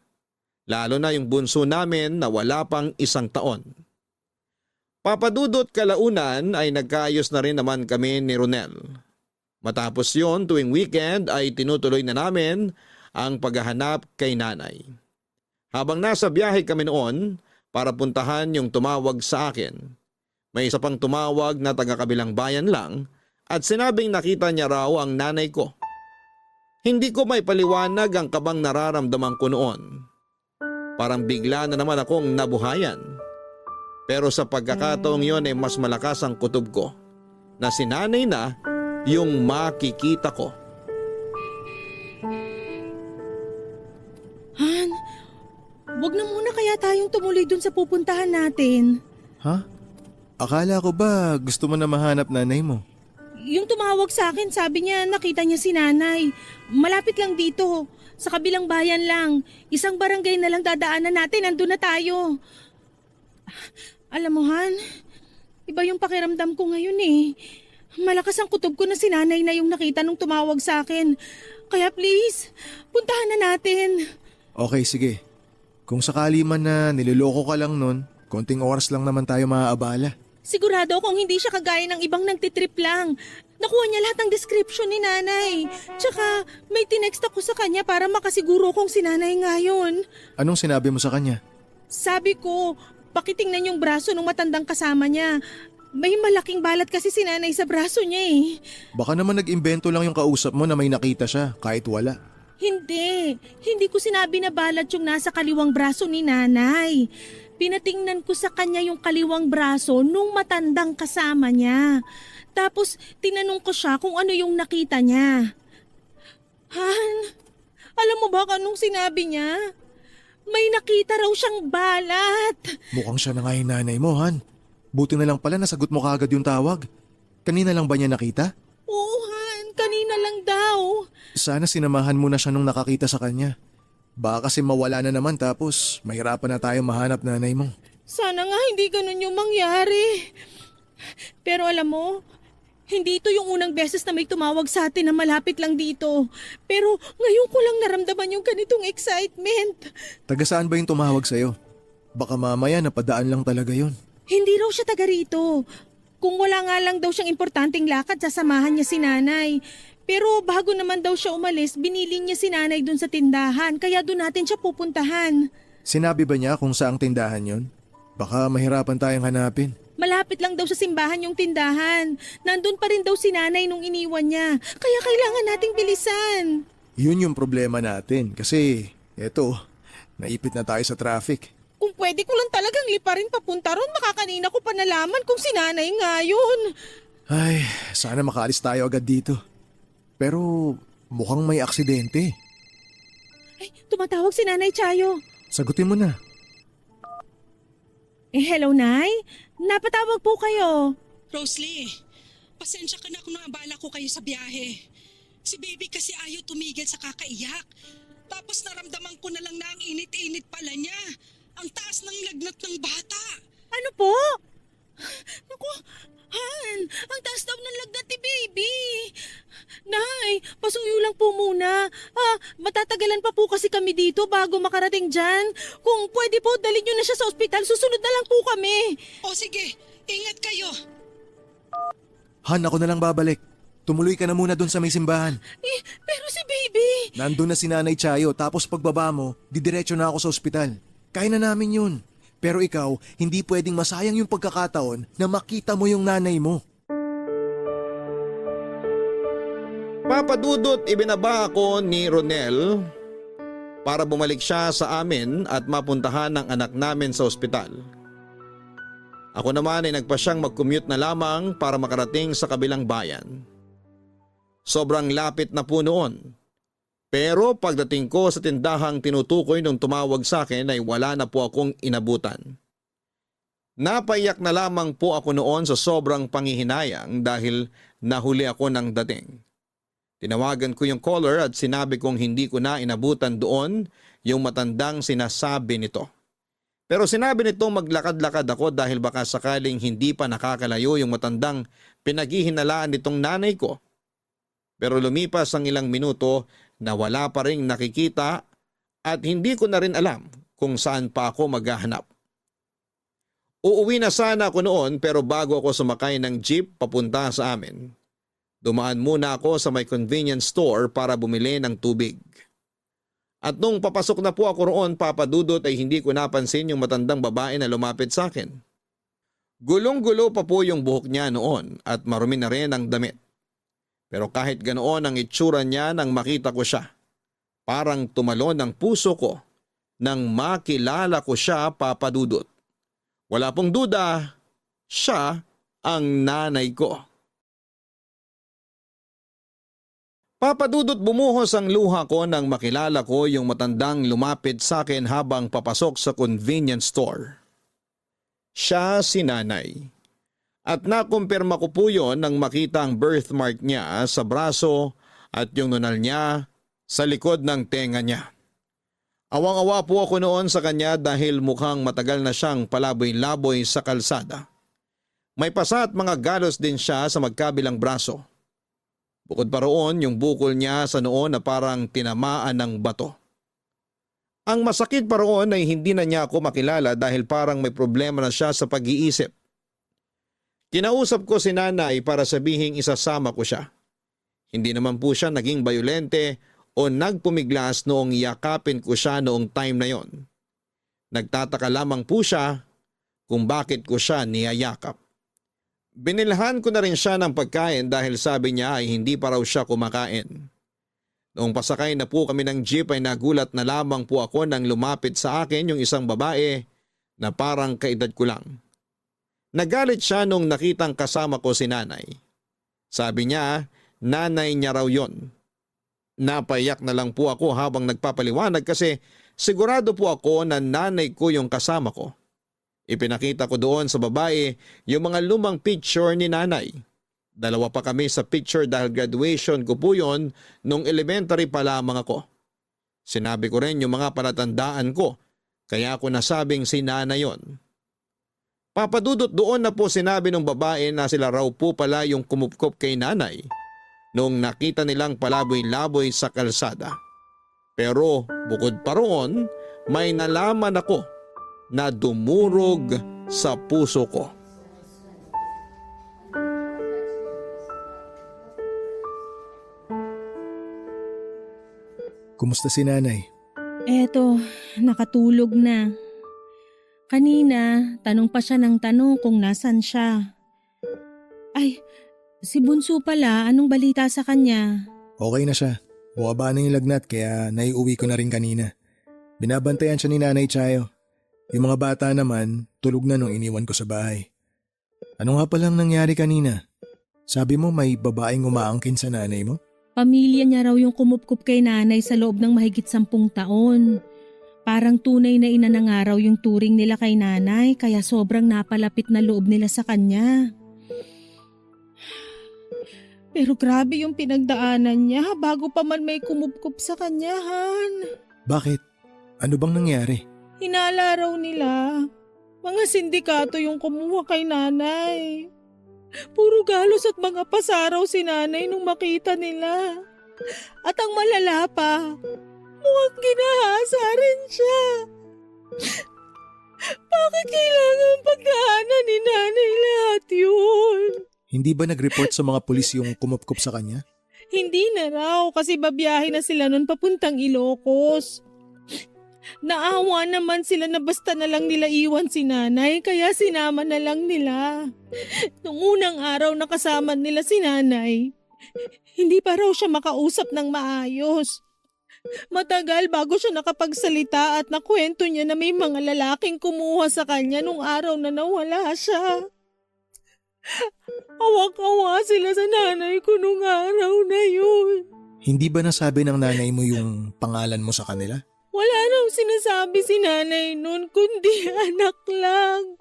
Lalo na yung bunso namin na wala pang 1 taon. Papadudot kalaunan ay nagkaayos na rin naman kami ni Ronel. Matapos yon tuwing weekend ay tinutuloy na namin ang paghahanap kay nanay. Habang nasa biyahe kami noon para puntahan yung tumawag sa akin, may isa pang tumawag na taga-kabilang bayan lang at sinabing nakita niya raw ang nanay ko. Hindi ko may paliwanag ang kabang nararamdaman ko noon. Parang bigla na naman akong nabuhayan. Pero sa pagkakataong yon ay mas malakas ang kutob ko na si nanay na yung makikita ko. Han, wag na muna kaya tayong tumuloy dun sa pupuntahan natin. Ha? Akala ko ba gusto mo na mahanap nanay mo? Yung tumawag sa akin, sabi niya nakita niya si nanay. Malapit lang dito, sa kabilang bayan lang. 1 barangay na lang dadaanan natin, andun na tayo. Alam mo Han, iba yung pakiramdam ko ngayon eh. Malakas ang kutob ko na si nanay na yung nakita nung tumawag sa akin. Kaya please, puntahan na natin. Okay, sige. Kung sakali man na niloloko ka lang nun, konting oras lang naman tayo maaabala. Sigurado kung hindi siya kagaya ng ibang nagtitrip lang. Nakuha niya lahat ng description ni nanay. Tsaka may tinext ako sa kanya para makasiguro kung si nanay nga yun. Anong sinabi mo sa kanya? Sabi ko, pakitingnan yung braso ng matandang kasama niya. May malaking balat kasi si nanay sa braso niya eh. Baka naman nag-imbento lang yung kausap mo na may nakita siya kahit wala. Hindi ko sinabi na balat yung nasa kaliwang braso ni nanay. Pinatingnan ko sa kanya yung kaliwang braso nung matandang kasama niya. Tapos tinanong ko siya kung ano yung nakita niya. Han, alam mo ba anong sinabi niya? May nakita raw siyang balat. Mukhang siya na nga yung nanay mo, Han. Buti na lang pala nasagot mo kaagad yung tawag. Kanina lang ba niya nakita? Oo, Han, kanina lang daw. Sana sinamahan mo na siya nung nakakita sa kanya. Baka kasi mawala na naman tapos mahirapan na tayo mahanap nanay mo. Sana nga hindi ganun yung mangyari. Pero alam mo, hindi ito yung unang beses na may tumawag sa atin na malapit lang dito. Pero ngayon ko lang naramdaman yung ganitong excitement. Taga saan ba yung tumawag sa'yo? Baka mamaya napadaan lang talaga yun. Hindi raw siya taga rito. Kung wala nga lang daw siyang importanteng lakad, sasamahan niya si nanay. Pero bago naman daw siya umalis, binili niya si nanay dun sa tindahan, kaya dun natin siya pupuntahan. Sinabi ba niya kung saang tindahan yon? Baka mahirapan tayong hanapin. Malapit lang daw sa simbahan yung tindahan. Nandun pa rin daw si nanay nung iniwan niya, kaya kailangan nating bilisan. Yun yung problema natin kasi eto, naipit na tayo sa traffic. Kung pwede ko lang talagang liparin papunta ron, makakanina ko pa nalaman kung si nanay nga yun. Ay, sana makaalis tayo agad dito. Pero mukhang may aksidente. Ay, tumatawag si Nanay Chayo. Sagutin mo na. Hello, Nay? Napatawag po kayo. Rosalie, pasensya ka na kung naabala ko kayo sa biyahe. Si baby kasi ayaw tumigil sa kakaiyak. Tapos naramdaman ko na lang na ang init-init pala niya. Ang taas ng lagnat ng bata. Ano po? Naku, Han, ang taas daw ng lagnat ni baby. Nay, pasuyo lang po muna. Matatagalan pa po kasi kami dito bago makarating dyan. Kung pwede po, dalhin nyo na siya sa ospital. Susunod na lang po kami. O sige, ingat kayo. Han, ako na lang babalik. Tumuloy ka na muna doon sa may simbahan. Pero si baby... Nandun na si Nanay Chayo tapos pagbaba mo, didiretso na ako sa ospital. Kaya na namin yun. Pero ikaw, hindi pwedeng masayang yung pagkakataon na makita mo yung nanay mo. Papadudot ibinaba ako ni Ronel para bumalik siya sa amin at mapuntahan ng anak namin sa ospital. Ako naman ay nagpasyang mag-commute na lamang para makarating sa kabilang bayan. Sobrang lapit na po noon. Pero pagdating ko sa tindahang tinutukoy nung tumawag sa akin ay wala na po akong inabutan. Napaiyak na lamang po ako noon sa sobrang panghihinayang dahil nahuli ako ng dating. Tinawagan ko yung caller at sinabi kong hindi ko na inabutan doon yung matandang sinasabi nito. Pero sinabi nito maglakad-lakad ako dahil baka sakaling hindi pa nakakalayo yung matandang pinaghihinalaan nitong nanay ko. Pero lumipas ang ilang minuto na wala pa ring nakikita at hindi ko na rin alam kung saan pa ako maghahanap. Uuwi na sana ako noon pero bago ako sumakay ng jeep papunta sa amin, dumaan muna ako sa may convenience store para bumili ng tubig. At nung papasok na po ako roon, Papa Dudut, ay hindi ko napansin yung matandang babae na lumapit sa akin. Gulong-gulo pa po yung buhok niya noon at marumi na rin ang damit. Pero kahit ganoon ang itsura niya nang makita ko siya, parang tumalon ang puso ko nang makilala ko siya, Papa Dudut. Wala pong duda, siya ang nanay ko. Papadudot bumuhos ang luha ko nang makilala ko yung matandang lumapit sa akin habang papasok sa convenience store. Siya si nanay. At nakumpirma ko po yon nang makita ang birthmark niya sa braso at yung nunal niya sa likod ng tenga niya. Awang-awa po ako noon sa kanya dahil mukhang matagal na siyang palaboy-laboy sa kalsada. May pasa at mga galos din siya sa magkabilang braso. Bukod pa roon yung bukol niya sa noon na parang tinamaan ng bato. Ang masakit pa roon ay hindi na niya ako makilala dahil parang may problema na siya sa pag-iisip. Kinausap ko si nanay para sabihing isasama ko siya. Hindi naman po siya naging bayolente o nagpumiglas noong yakapin ko siya noong time na yon. Nagtataka lamang po siya kung bakit ko siya niyayakap. Binilhan ko na rin siya ng pagkain dahil sabi niya ay hindi pa raw siya kumakain. Noong pasakay na po kami ng jeep ay nagulat na lamang po ako nang lumapit sa akin yung isang babae na parang kaedad ko lang. Nagalit siya nung nakitang kasama ko si nanay. Sabi niya, nanay niya raw yon. Napaiyak na lang po ako habang nagpapaliwanag kasi sigurado po ako na nanay ko yung kasama ko. Ipinakita ko doon sa babae yung mga lumang picture ni nanay. Dalawa pa kami sa picture dahil graduation ko po yon nung elementary pa lamang ako. Sinabi ko rin yung mga palatandaan ko kaya ako nasabing si nanay yon. Papadudot doon na po sinabi ng babae na sila raw po pala yung kumupkop kay nanay nung nakita nilang palaboy-laboy sa kalsada. Pero bukod pa roon, may nalaman ako na dumurog sa puso ko. Kumusta si nanay? Eto, nakatulog na. Kanina, tanong pa siya ng tanong kung nasan siya. Ay, si Bunso pala, anong balita sa kanya? Okay na siya. Bumaba na yung lagnat kaya naiuwi ko na rin kanina. Binabantayan siya ni Nanay Chayo. Yung mga bata naman, tulog na nung iniwan ko sa bahay. Ano nga palang nangyari kanina? Sabi mo may babaeng umaangkin sa nanay mo? Pamilya niya raw yung kumupkup kay nanay sa loob ng mahigit 10 taon. Parang tunay na ina na nga raw yung turing nila kay nanay kaya sobrang napalapit na loob nila sa kanya. Pero grabe yung pinagdaanan niya bago pa man may kumupkup sa kanya, Han. Bakit? Ano bang nangyari? Hinala raw nila. Mga sindikato yung kumuha kay nanay. Puro galos at mga pasaraw si nanay nung makita nila. At ang malala pa, mukhang ginahasa rin siya. Bakit kailangan pagdaanan ni nanay lahat yun? Hindi ba nag-report sa mga pulis yung kumupkup sa kanya? Hindi na raw kasi babiyahe na sila nun papuntang Ilocos. Naawa naman sila na basta na lang nila iwan si nanay kaya sinama na lang nila. Nung unang araw na kasama nila si nanay, hindi pa raw siya makausap ng maayos. Matagal bago siya nakapagsalita at nakwento niya na may mga lalaking kumuha sa kanya nung araw na nawala siya. Awak-awa sila sa nanay ko nung araw na yun. Hindi ba nasabi ng nanay mo yung pangalan mo sa kanila? Wala raw sinasabi si nanay nun kundi anak lang.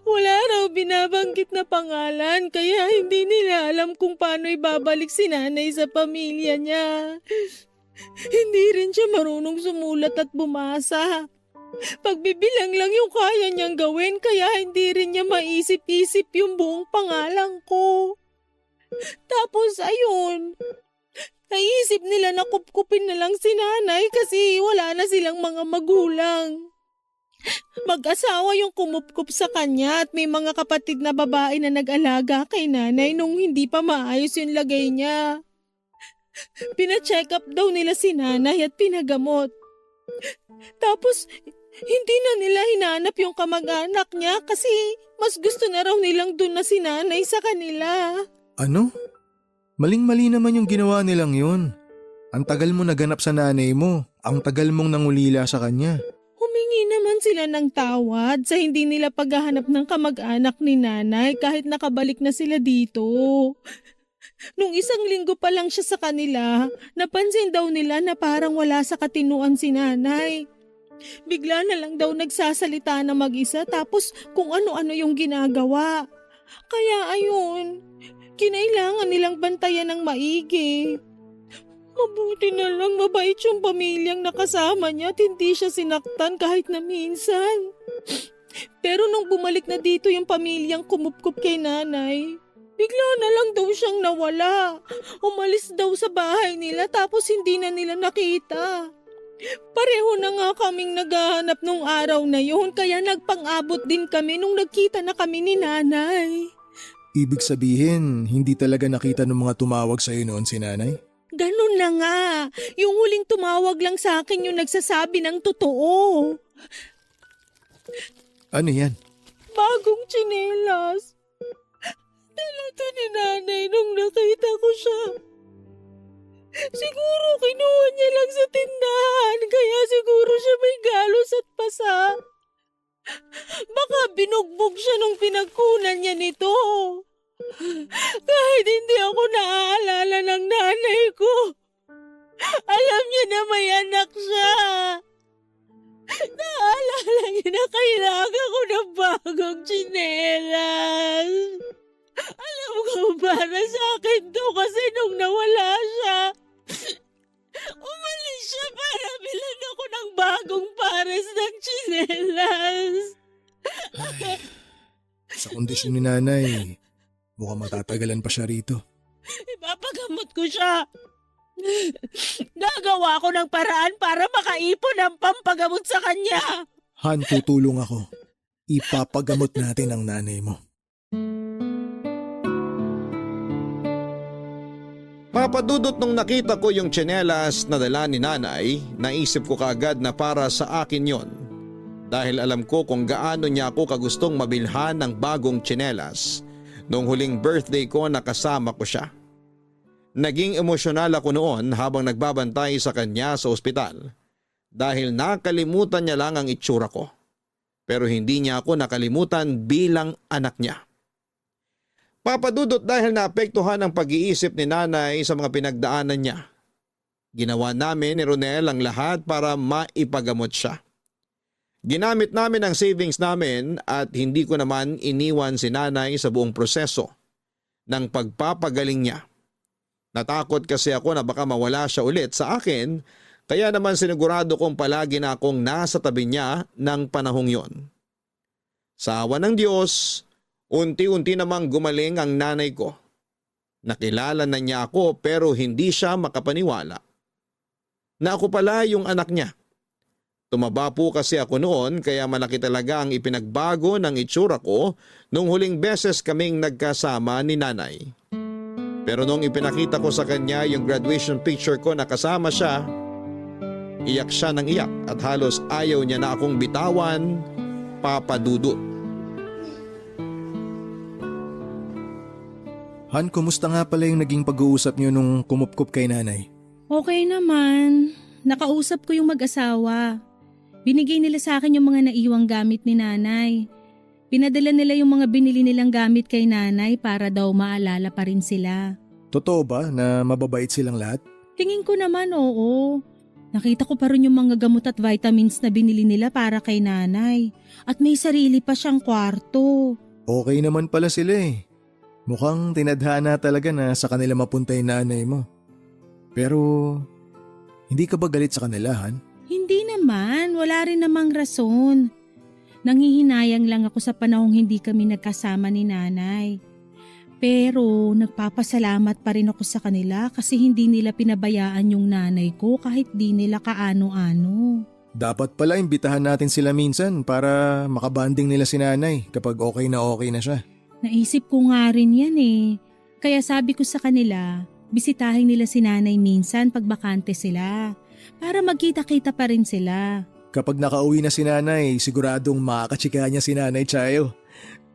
Wala raw binabanggit na pangalan kaya hindi nila alam kung paano ibabalik si nanay sa pamilya niya. Hindi rin siya marunong sumulat at bumasa. Pagbibilang lang yung kaya niyang gawin kaya hindi rin niya maisip-isip yung buong pangalan ko. Tapos ayun, naisip nila na kupkupin na lang si nanay kasi wala na silang mga magulang. Mag-asawa yung kumupkup sa kanya at may mga kapatid na babae na nag-alaga kay nanay nung hindi pa maayos yung lagay niya. Pina-check up daw nila si nanay at pinagamot. Tapos hindi na nila hinanap yung kamag-anak niya kasi mas gusto na raw nilang dun na si nanay sa kanila. Ano? Maling-mali naman yung ginawa nilang yun. Ang tagal mo naganap sa nanay mo. Ang tagal mong nangulila sa kanya. Humingi naman sila ng tawad sa hindi nila paghahanap ng kamag-anak ni nanay kahit nakabalik na sila dito. Nung 1 linggo pa lang siya sa kanila, napansin daw nila na parang wala sa katinuan si nanay. Bigla na lang daw nagsasalita na mag-isa tapos kung ano-ano yung ginagawa. Kaya ayun, kinailangan nilang bantayan ng maigi. Mabuti na lang mabait yung pamilyang nakasama niya at hindi siya sinaktan kahit na minsan. Pero nung bumalik na dito yung pamilyang kumupkup kay nanay, bigla na lang daw siyang nawala. Umalis daw sa bahay nila tapos hindi na nila nakita. Pareho na nga kaming naghahanap nung araw na yun kaya nagpang-abot din kami nung nagkita na kami ni nanay. Ibig sabihin, hindi talaga nakita ng mga tumawag sa'yo noon si nanay? Ganun na nga. Yung huling tumawag lang sa akin yung nagsasabi ng totoo. Ano yan? Bagong tsinelas. Dala to ni nanay nung nakita ko siya. Siguro kinuha niya lang sa tindahan kaya siguro siya may galos at pasa. Baka binugbog siya nung pinagkunan niya nito. Kahit hindi ako naaalala ng nanay ko. Alam niya na may anak siya. Naalala niya na kailangan ko ng bagong tsinelas. Alam ko para sa akin to kasi nung nawala siya, umalis siya para bilan ako ng bagong pares ng tsinelas. Sa kondisyon ni nanay, mukhang matatagalan pa siya rito. Ipapagamot ko siya. Gagawa ko ng paraan para makaipon ng pampagamot sa kanya. Han, tutulong ako. Ipapagamot natin ang nanay mo. Papadudot nung nakita ko yung tsinelas na dala ni nanay, naisip ko kaagad na para sa akin yon. Dahil alam ko kung gaano niya ako kagustong mabilhan ng bagong tsinelas nung huling birthday ko na kasama ko siya. Naging emosyonal ako noon habang nagbabantay sa kanya sa ospital dahil nakalimutan niya lang ang itsura ko. Pero hindi niya ako nakalimutan bilang anak niya. Papadudot dahil naapektuhan ang pag-iisip ni nanay sa mga pinagdaanan niya. Ginawa namin ni Ronel ang lahat para maipagamot siya. Ginamit namin ang savings namin at hindi ko naman iniwan si nanay sa buong proseso ng pagpapagaling niya. Natakot kasi ako na baka mawala siya ulit sa akin kaya naman sinigurado kong palagi na akong nasa tabi niya ng panahong yon. Sa awa ng Diyos, unti-unti namang gumaling ang nanay ko. Nakilala na niya ako pero hindi siya makapaniwala na ako pala yung anak niya. Tumaba po kasi ako noon kaya malaki talaga ang ipinagbago ng itsura ko nung huling beses kaming nagkasama ni nanay. Pero nung ipinakita ko sa kanya yung graduation picture ko na kasama siya, iyak siya ng iyak at halos ayaw niya na akong bitawan, papadudot. Han, kumusta nga pala yung naging pag-uusap niyo nung kumupkup kay nanay? Okay naman. Nakausap ko yung mag-asawa. Binigay nila sa akin yung mga naiwang gamit ni nanay. Pinadala nila yung mga binili nilang gamit kay nanay para daw maalala pa rin sila. Totoo ba na mababait silang lahat? Tingin ko naman oo. Nakita ko pa rin yung mga gamot at vitamins na binili nila para kay nanay. At may sarili pa siyang kwarto. Okay naman pala sila eh. Mukhang tinadhana talaga na sa kanila mapunta yung nanay mo. Pero, hindi ka ba galit sa kanila, Han? Hindi naman, wala rin namang rason. Nanghihinayang lang ako sa panahong hindi kami nagkasama ni nanay. Pero nagpapasalamat pa rin ako sa kanila kasi hindi nila pinabayaan yung nanay ko kahit di nila kaano-ano. Dapat pala imbitahan natin sila minsan para makabanding nila si nanay kapag okay na siya. Naisip ko nga rin yan eh. Kaya sabi ko sa kanila, bisitahin nila si nanay minsan pag bakante sila. Para magkita-kita pa rin sila. Kapag nakauwi na si nanay, siguradong makakachika niya si nanay Chayo.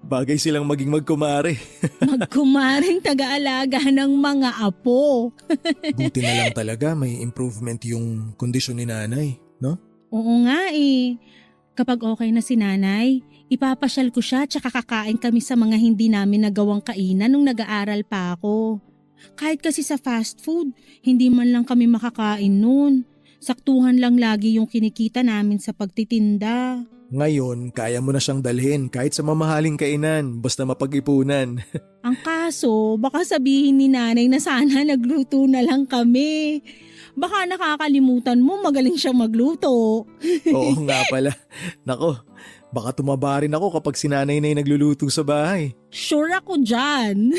Bagay silang maging magkumare. Magkumaring taga-alaga ng mga apo. Buti na lang talaga may improvement yung kondisyon ni nanay, no? Oo nga eh. Kapag okay na si nanay, ipapasyal ko siya tsaka kakain kami sa mga hindi namin nagawang kainan nung nag-aaral pa ako. Kahit kasi sa fast food, hindi man lang kami makakain nun. Saktuhan lang lagi yung kinikita namin sa pagtitinda. Ngayon, kaya mo na siyang dalhin kahit sa mamahaling kainan basta mapag-ipunan. Ang kaso, baka sabihin ni nanay na sana nagluto na lang kami. Baka nakakalimutan mo magaling siya magluto. Oo nga pala. Nako, baka tumaba rin ako kapag si nanay na yung nagluluto sa bahay. Sure ako dyan.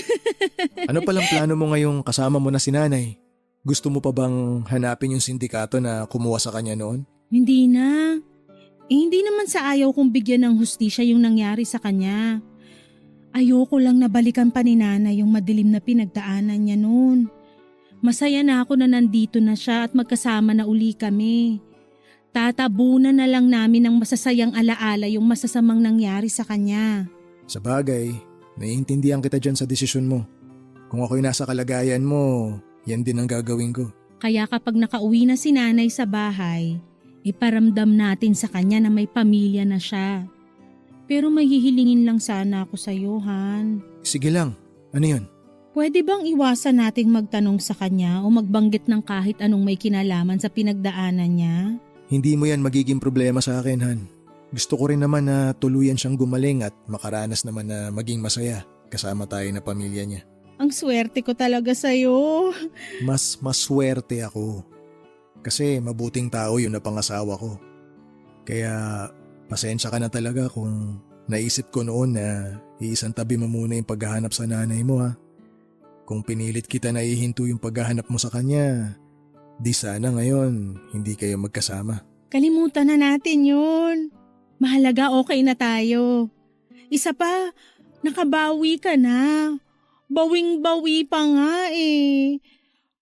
Ano palang plano mo ngayong kasama mo na si nanay? Gusto mo pa bang hanapin yung sindikato na kumuha sa kanya noon? Hindi na. Hindi naman sa ayaw kong bigyan ng hustisya yung nangyari sa kanya. Ayoko lang na balikan pa ni nanay yung madilim na pinagdaanan niya noon. Masaya na ako na nandito na siya at magkasama na uli kami. Tatabunan na lang namin ng masasayang alaala yung masasamang nangyari sa kanya. Sa bagay, naiintindihan kita dyan sa desisyon mo. Kung ako'y nasa kalagayan mo, yan din ang gagawin ko. Kaya kapag nakauwi na si nanay sa bahay, iparamdam natin sa kanya na may pamilya na siya. Pero may hihilingin lang sana ako sa iyo, Han. Sige lang, ano yun? Pwede bang iwasan nating magtanong sa kanya o magbanggit ng kahit anong may kinalaman sa pinagdaanan niya? Hindi mo yan magiging problema sa akin, Han. Gusto ko rin naman na tuluyan siyang gumaling at makaranas naman na maging masaya kasama tayo na pamilya niya. Ang swerte ko talaga sa'yo. Mas maswerte ako. Kasi mabuting tao yung napangasawa ko. Kaya pasensya ka na talaga kung naisip ko noon na iisang tabi mo muna yung paghahanap sa nanay mo ha. Kung pinilit kita na ihinto yung paghahanap mo sa kanya, di sana ngayon hindi kayo magkasama. Kalimutan na natin yun. Mahalaga okay na tayo. Isa pa, nakabawi ka na. Bawing-bawi pa nga eh.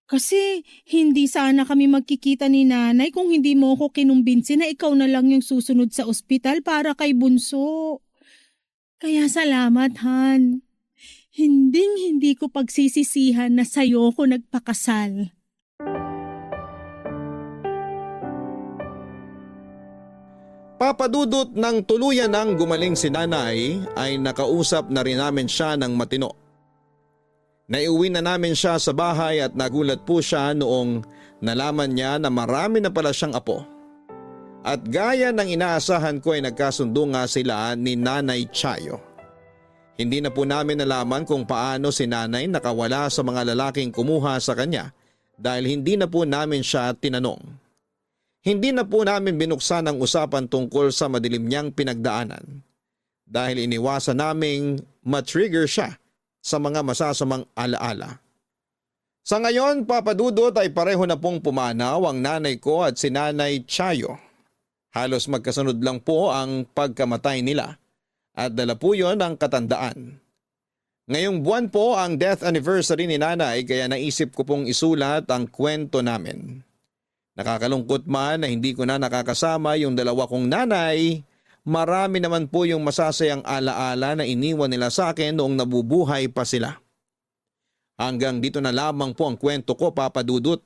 Kasi hindi sana kami magkikita ni nanay kung hindi mo ko kinumbinsi na ikaw na lang yung susunod sa ospital para kay Bunso. Kaya salamat, Han. Hindi ko pagsisisihan na sa'yo ko nagpakasal. Papadudot ng tuluyan ng gumaling si nanay ay nakausap na rin namin siya ng matino. Naiuwi na namin siya sa bahay at nagulat po siya noong nalaman niya na marami na pala siyang apo. At gaya ng inaasahan ko ay nagkasundo nga sila ni Nanay Chayo. Hindi na po namin nalaman kung paano si nanay nakawala sa mga lalaking kumuha sa kanya dahil hindi na po namin siya tinanong. Hindi na po namin binuksan ang usapan tungkol sa madilim niyang pinagdaanan dahil iniwasan naming matrigger siya sa mga masasamang alaala. Sa ngayon, papadudot ay pareho na pong pumanaw ang nanay ko at si Nanay Chayo. Halos magkasunod lang po ang pagkamatay nila at dala po yon ang katandaan. Ngayong buwan po ang death anniversary ni nanay kaya naisip ko pong isulat ang kwento namin. Nakakalungkot man na hindi ko na nakakasama yung dalawa kong nanay, marami naman po yung masasayang alaala na iniwan nila sa akin noong nabubuhay pa sila. Hanggang dito na lamang po ang kwento ko, papadudot.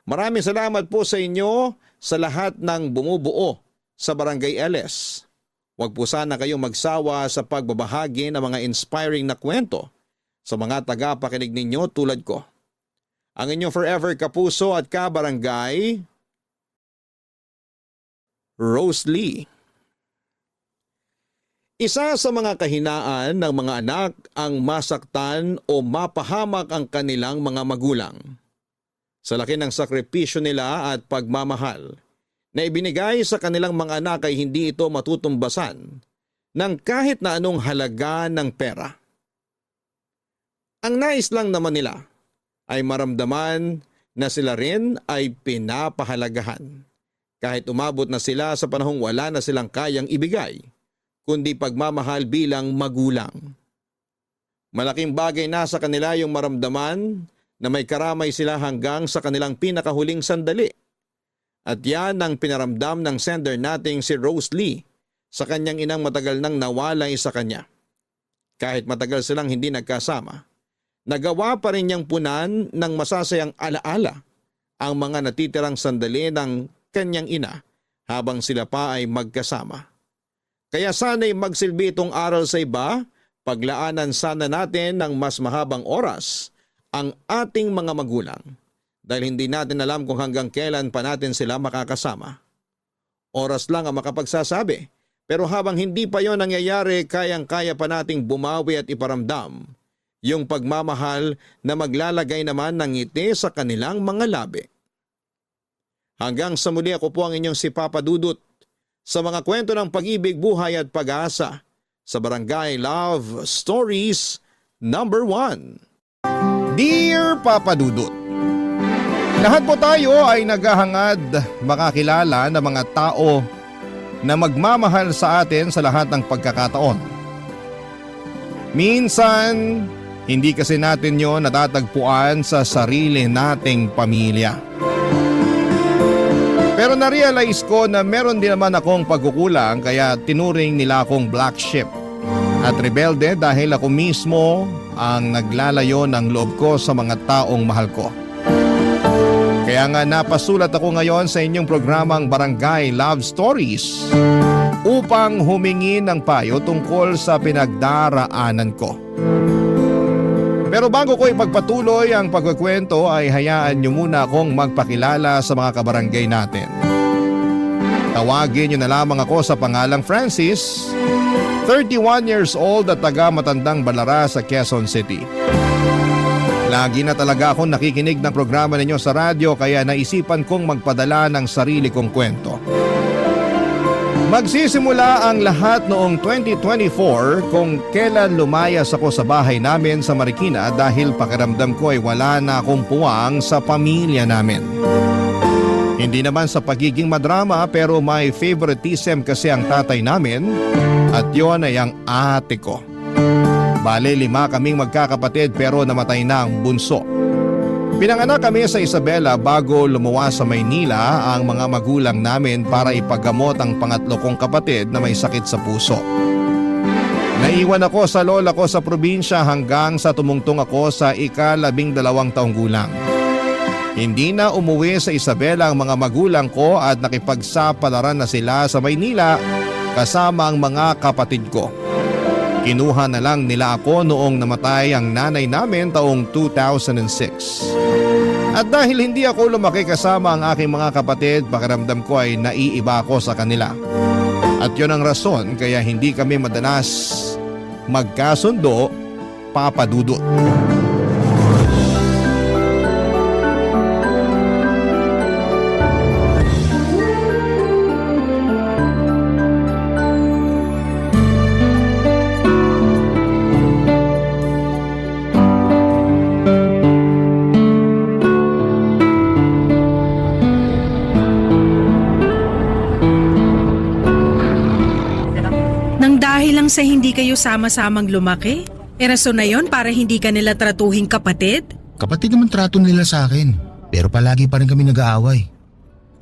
Maraming salamat po sa inyo sa lahat ng bumubuo sa Barangay LS. Huwag po sana kayong magsawa sa pagbabahagi ng mga inspiring na kwento sa mga tagapakinig ninyo tulad ko. Ang inyong forever kapuso at kabarangay, Rose Lee. Isa sa mga kahinaan ng mga anak ang masaktan o mapahamak ang kanilang mga magulang. Sa laki ng sakripisyo nila at pagmamahal na ibinigay sa kanilang mga anak ay hindi ito matutumbasan ng kahit na anong halaga ng pera. Ang nais lang naman nila ay maramdaman na sila rin ay pinapahalagahan kahit umabot na sila sa panahong wala na silang kayang ibigay kundi pagmamahal bilang magulang. Malaking bagay na sa kanila yung maramdaman na may karamay sila hanggang sa kanilang pinakahuling sandali. At yan ang pinaramdam ng sender nating si Rose Lee sa kanyang inang matagal nang nawalay sa kanya. Kahit matagal silang hindi nagkasama, nagawa pa rin niyang punan ng masasayang alaala ang mga natitirang sandali ng kanyang ina habang sila pa ay magkasama. Kaya sana'y magsilbi itong aral sa iba, paglaanan sana natin ng mas mahabang oras ang ating mga magulang dahil hindi natin alam kung hanggang kailan pa natin sila makakasama. Oras lang ang makapagsasabi, pero habang hindi pa yon nangyayari, kayang-kaya pa nating bumawi at iparamdam yung pagmamahal na maglalagay naman ng ngiti sa kanilang mga labi. Hanggang sa muli, ako po ang inyong si Papa Dudut sa mga kwento ng pag-ibig, buhay at pag-asa sa Barangay Love Stories number 1. Dear Papa Dudut, lahat po tayo ay naghahangad makakilala ng mga tao na magmamahal sa atin sa lahat ng pagkakataon. Minsan, hindi kasi natin yon natatagpuan sa sarili nating pamilya. Pero na-realize ko na meron din naman akong pagkukulang kaya tinuring nila akong black sheep at rebelde dahil ako mismo ang naglalayo ng loob ko sa mga taong mahal ko. Kaya nga napasulat ako ngayon sa inyong programang Barangay Love Stories upang humingi ng payo tungkol sa pinagdaraanan ko. Pero bago ko ipagpatuloy ang pagkukwento ay hayaan niyo muna akong magpakilala sa mga kabarangay natin. Tawagin niyo na lamang ako sa pangalang Francis, 31 years old at taga Matandang Balara sa Quezon City. Lagi na talaga akong nakikinig ng programa ninyo sa radyo kaya naisipan kong magpadala ng sarili kong kwento. Magsisimula ang lahat noong 2024 kung kailan lumayas ako sa bahay namin sa Marikina dahil pakiramdam ko ay wala na akong puwang sa pamilya namin. Hindi naman sa pagiging madrama pero may favoritism kasi ang tatay namin at yon ay ang ate ko. Bale 5 kaming magkakapatid pero namatay na ang bunso. Pinanganak kami sa Isabela bago lumuwas sa Maynila ang mga magulang namin para ipagamot ang pangatlo kong kapatid na may sakit sa puso. Naiwan ako sa lola ko sa probinsya hanggang sa tumungtong ako sa ika-12 taong gulang. Hindi na umuwi sa Isabela ang mga magulang ko at nakipagsapalaran na sila sa Maynila kasama ang mga kapatid ko. Kinuha na lang nila ako noong namatay ang nanay namin taong 2006. At dahil hindi ako lumaki kasama ang aking mga kapatid, pakiramdam ko ay naiiba ako sa kanila. At yun ang rason kaya hindi kami madalas magkasundo, Papa Dudut. Dahil lang sa hindi kayo sama-samang lumaki? Rason na yon para hindi ka nila tratuhing kapatid? Kapatid naman trato nila sa akin, pero palagi pa rin kami nag-aaway.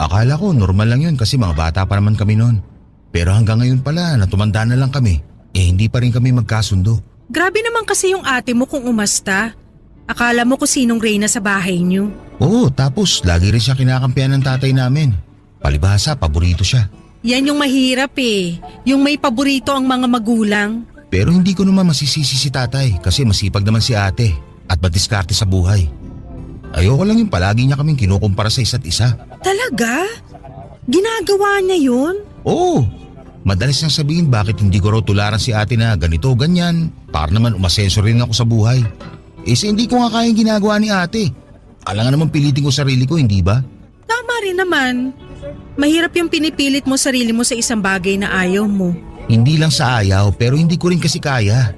Akala ko normal lang yun kasi mga bata pa naman kami noon. Pero hanggang ngayon pala na tumanda na lang kami, hindi pa rin kami magkasundo. Grabe naman kasi yung ate mo kung umasta. Akala mo kung sinong reyna sa bahay niyo. Oo, tapos lagi rin siya kinakampihan ng tatay namin. Palibhasa, paborito siya. Yan yung mahirap eh. Yung may paborito ang mga magulang. Pero hindi ko naman masisisi si tatay kasi masipag naman si ate at madiskarte sa buhay. Ayoko lang yung palagi niya kaming kinukumpara sa isa't isa. Talaga? Ginagawa niya yun? Oo, madalas niyang sabihin bakit hindi ko raw tularan si ate na ganito o ganyan para naman umasenso rin ako sa buhay. Hindi ko nga kayang ginagawa ni ate. Alangan naman pilitin ko sarili ko, hindi ba? Tama rin naman. Mahirap yung pinipilit mo sarili mo sa isang bagay na ayaw mo. Hindi lang sa ayaw pero hindi ko rin kasi kaya.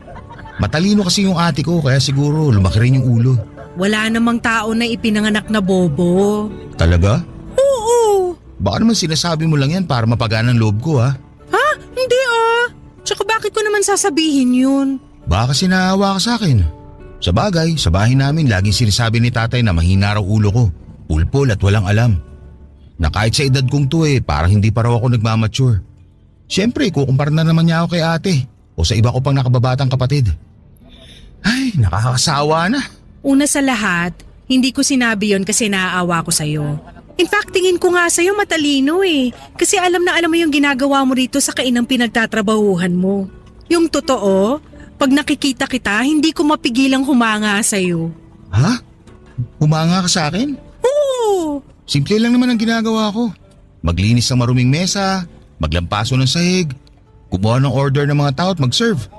Matalino kasi yung ate ko kaya siguro lumaki rin yung ulo. Wala namang tao na ipinanganak na bobo. Talaga? Oo. Baka naman sinasabi mo lang yan para mapagana ang loob ko ha? Ha? Hindi ah. Tsaka bakit ko naman sasabihin yun? Baka kasi naawa ka sa akin. Sa bagay, sa bahay namin laging sinasabi ni tatay na mahina raw ulo ko. Ulpol at walang alam. Na kahit sa edad kong to parang hindi pa raw ako nagmamature. Siyempre, kukumpara na naman niya ako kay ate o sa iba ko pang nakababatang kapatid. Ay, nakakasawa na. Una sa lahat, hindi ko sinabi yon kasi naaawa ko sa'yo. In fact, tingin ko nga sa'yo matalino eh. Kasi alam na alam mo yung ginagawa mo rito sa kainang pinagtatrabahuhan mo. Yung totoo, pag nakikita kita, hindi ko mapigilang humanga sa'yo. Ha? Humanga ka sa akin? Oo! Simple lang naman ang ginagawa ko. Maglinis ng maruming mesa, maglampaso ng sahig, kumuha ng order ng mga tao at mag-serve.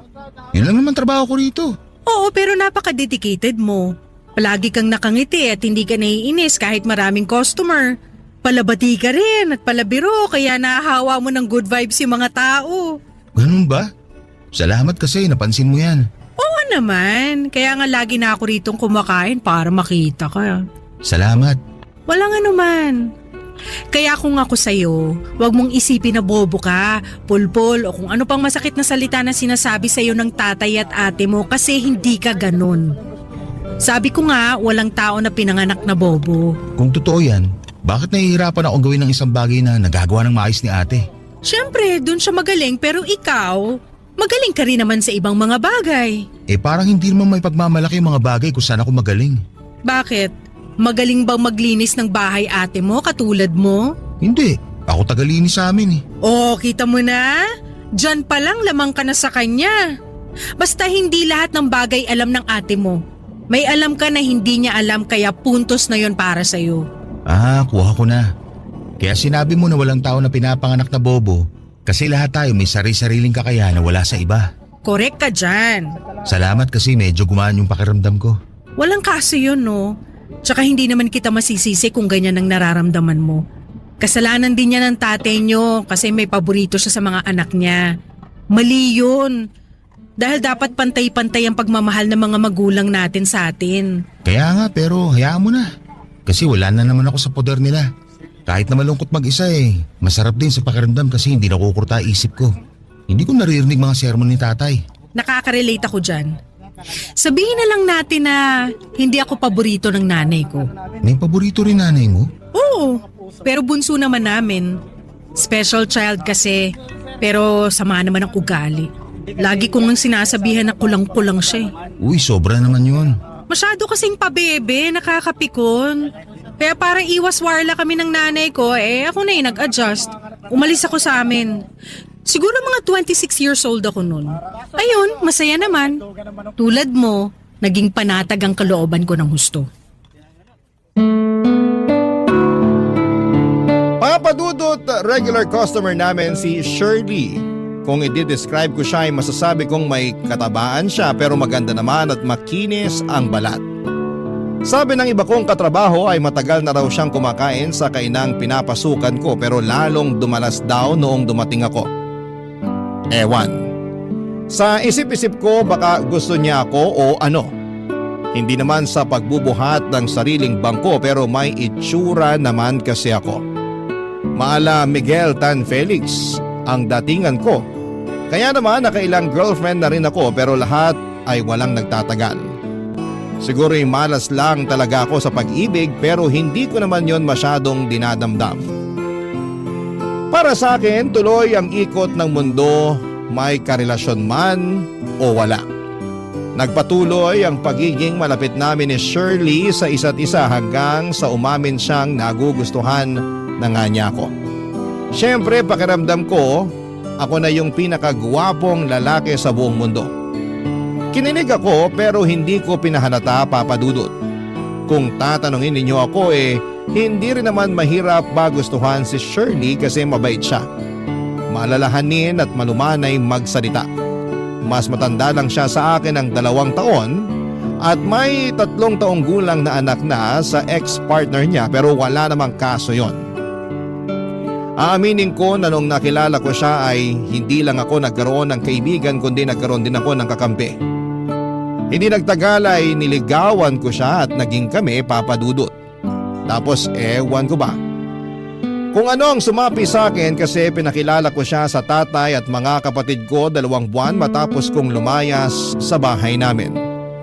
Yun lang naman trabaho ko rito. Oo, pero napaka-dedicated mo. Palagi kang nakangiti at hindi ka naiinis kahit maraming customer. Palabati ka rin at palabiro kaya nahahawa mo ng good vibes yung mga tao. Ganun ba? Salamat kasi napansin mo yan. Oo naman, kaya nga lagi na ako ritong kumakain para makita ka. Salamat. Walang anuman. Kaya kung ako sa'yo, wag mong isipin na bobo ka, pulpol o kung ano pang masakit na salita na sinasabi sa'yo ng tatay at ate mo kasi hindi ka ganun. Sabi ko nga, walang tao na pinanganak na bobo. Kung totoo yan, bakit nahihirapan akong gawin ng isang bagay na nagagawa ng maayos ni ate? Siyempre, dun siya magaling pero ikaw, magaling ka rin naman sa ibang mga bagay. Parang hindi naman may pagmamalaki yung mga bagay kung saan ako magaling. Bakit? Magaling bang maglinis ng bahay ate mo katulad mo? Hindi, ako tagalinis sa amin Oh, kita mo na? Diyan pa lang lamang ka na sa kanya. Basta hindi lahat ng bagay alam ng ate mo. May alam ka na hindi niya alam kaya puntos na yon para sa'yo. Kuha ko na. Kaya sinabi mo na walang tao na pinapanganak na bobo kasi lahat tayo may sari-sariling kakayahan na wala sa iba. Correct ka dyan. Salamat kasi medyo gumaan yung pakiramdam ko. Walang kaso yun, no? Tsaka hindi naman kita masisisi kung ganyan ang nararamdaman mo. Kasalanan din niya ng tatay niyo kasi may paborito siya sa mga anak niya. Mali yun. Dahil dapat pantay-pantay ang pagmamahal ng mga magulang natin sa atin. Kaya nga pero hayaan mo na. Kasi wala na naman ako sa poder nila. Kahit na malungkot mag-isa masarap din sa pakiramdam kasi hindi nakukurta isip ko. Hindi ko naririnig mga sermon ni tatay. Nakaka-relate ako dyan. Sabihin na lang natin na hindi ako paborito ng nanay ko. May paborito rin nanay mo? Oo, pero bunso naman namin. Special child kasi, pero sama naman ang ugali. Lagi kong nang sinasabihan na kulang-kulang siya. Uy, sobra naman yun. Masyado kasing pabebe, nakakapikon. Kaya parang iwas-warla kami ng nanay ko, ako na yung nag-adjust. Umalis ako sa amin. Siguro mga 26 years old ako noon. Ayun, masaya naman. Tulad mo, naging panatag ang kalooban ko ng husto. Papadudot, regular customer namin si Shirley. Kung i-describe ko siya ay masasabi kong may katabaan siya pero maganda naman at makinis ang balat. Sabi ng iba kong katrabaho ay matagal na raw siyang kumakain sa kainang pinapasukan ko pero lalong dumalas daw noong dumating ako. Ewan. Sa isip-isip ko baka gusto niya ako o ano. Hindi naman sa pagbubuhat ng sariling bangko pero may itsura naman kasi ako. Maala Miguel Tan Felix ang datingan ko. Kaya naman nakailang girlfriend na rin ako pero lahat ay walang nagtatagal. Siguro'y malas lang talaga ako sa pag-ibig pero hindi ko naman yon masyadong dinadamdam. Para sa akin, tuloy ang ikot ng mundo, may karelasyon man o wala. Nagpatuloy ang pagiging malapit namin ni Shirley sa isa't isa hanggang sa umamin siyang nagugustuhan na nga niya ako. Siyempre pakiramdam ko, ako na yung pinakagwapong lalaki sa buong mundo. Kinilig ako pero hindi ko pinahalata, Papa Dudut. Kung tatanungin ninyo ako hindi rin naman mahirap magustuhan si Shirley kasi mabait siya. Malalahanin at malumanay magsalita. Mas matanda lang siya sa akin ng 2 taon at may 3 taong gulang na anak na sa ex-partner niya pero wala namang kaso yon. Aaminin ko na nung nakilala ko siya ay hindi lang ako nagkaroon ng kaibigan kundi nagkaroon din ako ng kakampi. Hindi nagtagal ay niligawan ko siya at naging kami, Papa Dudut. Tapos ewan ko ba kung ano ang sumapi sa akin kasi pinakilala ko siya sa tatay at mga kapatid ko 2 buwan matapos kong lumayas sa bahay namin.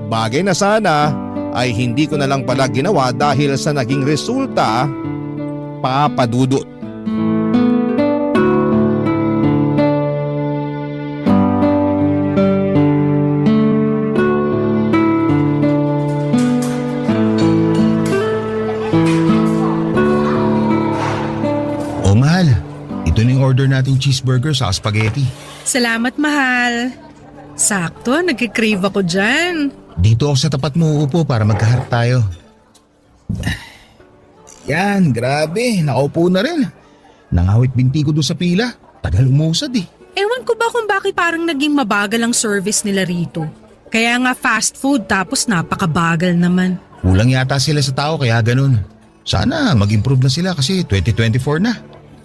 Bagay na sana ay hindi ko na lang pala ginawa dahil sa naging resulta, Papa Dudut. Mahal, ito na yung order nating cheeseburger sa spaghetti. Salamat, mahal. Sakto, nagkikrave ako dyan. Dito ako sa tapat mo uupo para magkaharap tayo. Yan, grabe. Nakaupo na rin. Nangawit binti ko doon sa pila. Tagal umusad eh. Ewan ko ba kung bakit parang naging mabagal ang service nila rito. Kaya nga fast food tapos napakabagal naman. Kulang yata sila sa tao kaya ganun. Sana mag-improve na sila kasi 2024 na.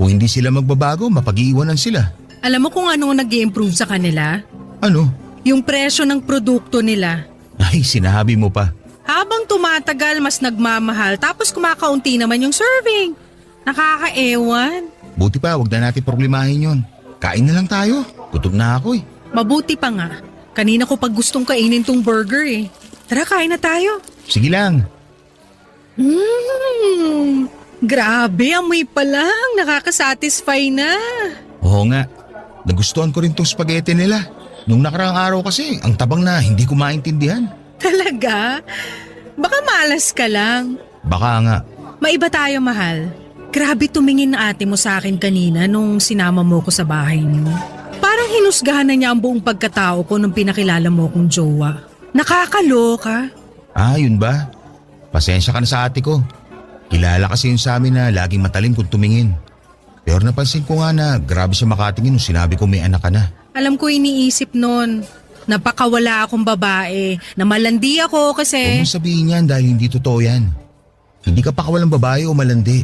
Kung hindi sila magbabago, mapag-iiwanan sila. Alam mo kung ano nag-i-improve sa kanila? Ano? Yung presyo ng produkto nila. Ay, sinabi mo pa. Habang tumatagal, mas nagmamahal tapos kumakaunti naman yung serving. Nakakaewan. Buti pa, wag na natin problemahin yon. Kain na lang tayo. Gutom na ako eh. Mabuti pa nga. Kanina ko pag gustong kainin tong burger eh. Tara, kain na tayo. Sige lang. Grabe, amoy pa lang. Nakakasatisfy na. Oo nga. Nagustuhan ko rin tong spaghetti nila. Nung nakaraang araw kasi, ang tabang na hindi ko maintindihan. Talaga? Baka malas ka lang. Baka nga. Maiba tayo, mahal. Grabe tumingin na ate mo sa akin kanina nung sinama mo ko sa bahay niyo. Parang hinusgahan na niya ang buong pagkatao ko nung pinakilala mo kong jowa. Nakakaloka. Ah, yun ba? Pasensya ka na sa ate ko. Kilala kasi yun sa amin na laging matalim kung tumingin. Pero napansin ko nga na grabe siya makatingin nung sinabi ko may anak ka na. Alam ko iniisip nun. Napakawala akong babae. Na malandi ako Huwag kasi... mo sabihin yan dahil hindi totoo yan. Hindi ka pa kawalang babae o malandi.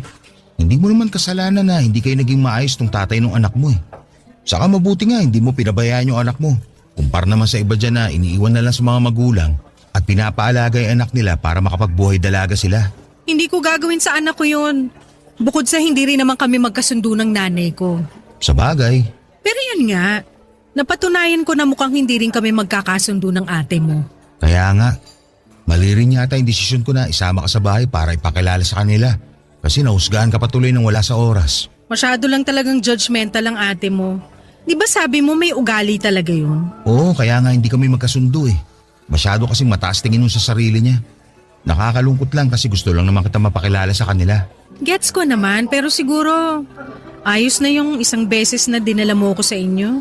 Hindi mo naman kasalanan na hindi kayo naging maayos tong tatay ng anak mo eh. Saka mabuti nga hindi mo pinabayaan yung anak mo. Kumpara naman sa iba dyan na iniiwan na lang sa mga magulang at pinapaalaga yung anak nila para makapagbuhay dalaga sila. Hindi ko gagawin sa anak ko yun. Bukod sa hindi rin naman kami magkasundo ng nanay ko. Sa bagay. Pero yan nga, napatunayan ko na mukhang hindi rin kami magkakasundo ng ate mo. Kaya nga, mali rin yata yung desisyon ko na isama ka sa bahay para ipakilala sa kanila. Kasi nahusgahan ka patuloy nang wala sa oras. Masyado lang talagang judgmental ang ate mo. Di ba sabi mo may ugali talaga yun? Oo, kaya nga hindi kami magkasundo eh. Masyado kasing mataas tingin nun sa sarili niya. Nakakalungkot lang kasi gusto lang naman kita mapakilala sa kanila. Gets ko naman pero siguro ayos na yung isang beses na dinala mo ko sa inyo.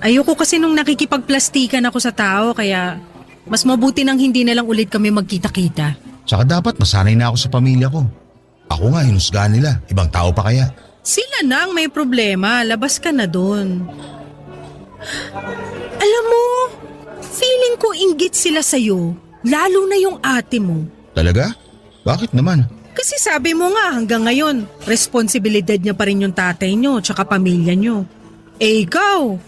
Ayoko kasi nung nakikipagplastikan ako sa tao kaya mas mabuti nang hindi na lang ulit kami magkita-kita. Saka dapat masanay na ako sa pamilya ko. Ako nga hinusgahan nila, ibang tao pa kaya. Sila na ang may problema, labas ka na dun. Alam mo, feeling ko inggit sila sa'yo, lalo na yung ate mo. Talaga? Bakit naman? Kasi sabi mo nga hanggang ngayon, responsibilidad niya pa rin yung tatay niyo tsaka pamilya niyo. Eh ikaw,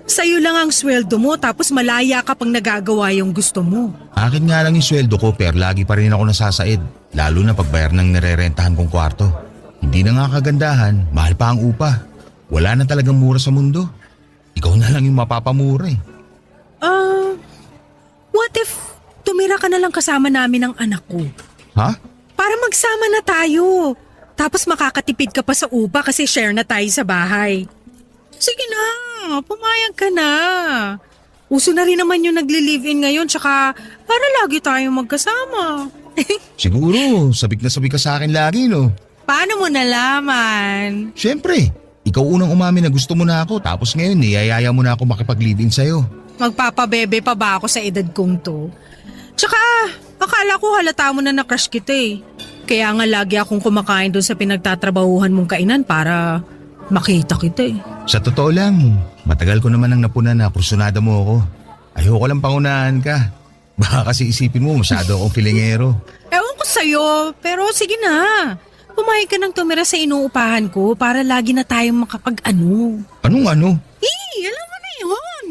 sa'yo lang ang sweldo mo tapos malaya ka pang nagagawa yung gusto mo. Akin nga lang yung sweldo ko pero lagi pa rin ako nasasaid. Lalo na pagbayar ng nirerentahan kong kwarto. Hindi na nga kagandahan, mahal pa ang upa. Wala na talagang mura sa mundo. Ikaw na lang yung mapapamura eh. What if tumira ka na lang kasama namin ng anak ko? Ha? Para magsama na tayo. Tapos makakatipid ka pa sa upa kasi share na tayo sa bahay. Sige na, pumayag ka na. Uso na rin naman yung nagli-live-in ngayon, tsaka para lagi tayong magkasama. Siguro, sabik na sabik ka sa akin lagi, no? Paano mo nalaman? Siyempre, ikaw unang umamin na gusto mo na ako tapos ngayon niyayaya mo na ako makipag-live-in sa'yo. Magpapabebe pa ba ako sa edad kong to? Tsaka, akala ko halata mo na na-crush kita eh. Kaya nga lagi akong kumakain doon sa pinagtatrabahuhan mong kainan para makita kita eh. Sa totoo lang, matagal ko naman ang napuna na kursunada mo ako. Ayoko lang pangunahan ka. Baka kasi isipin mo masyado akong filingero. Ewan ko sa'yo, pero sige na. Pumayag ka ng tumira sa inuupahan ko para lagi na tayong makapag-ano. Anong ano? Alam mo na yun.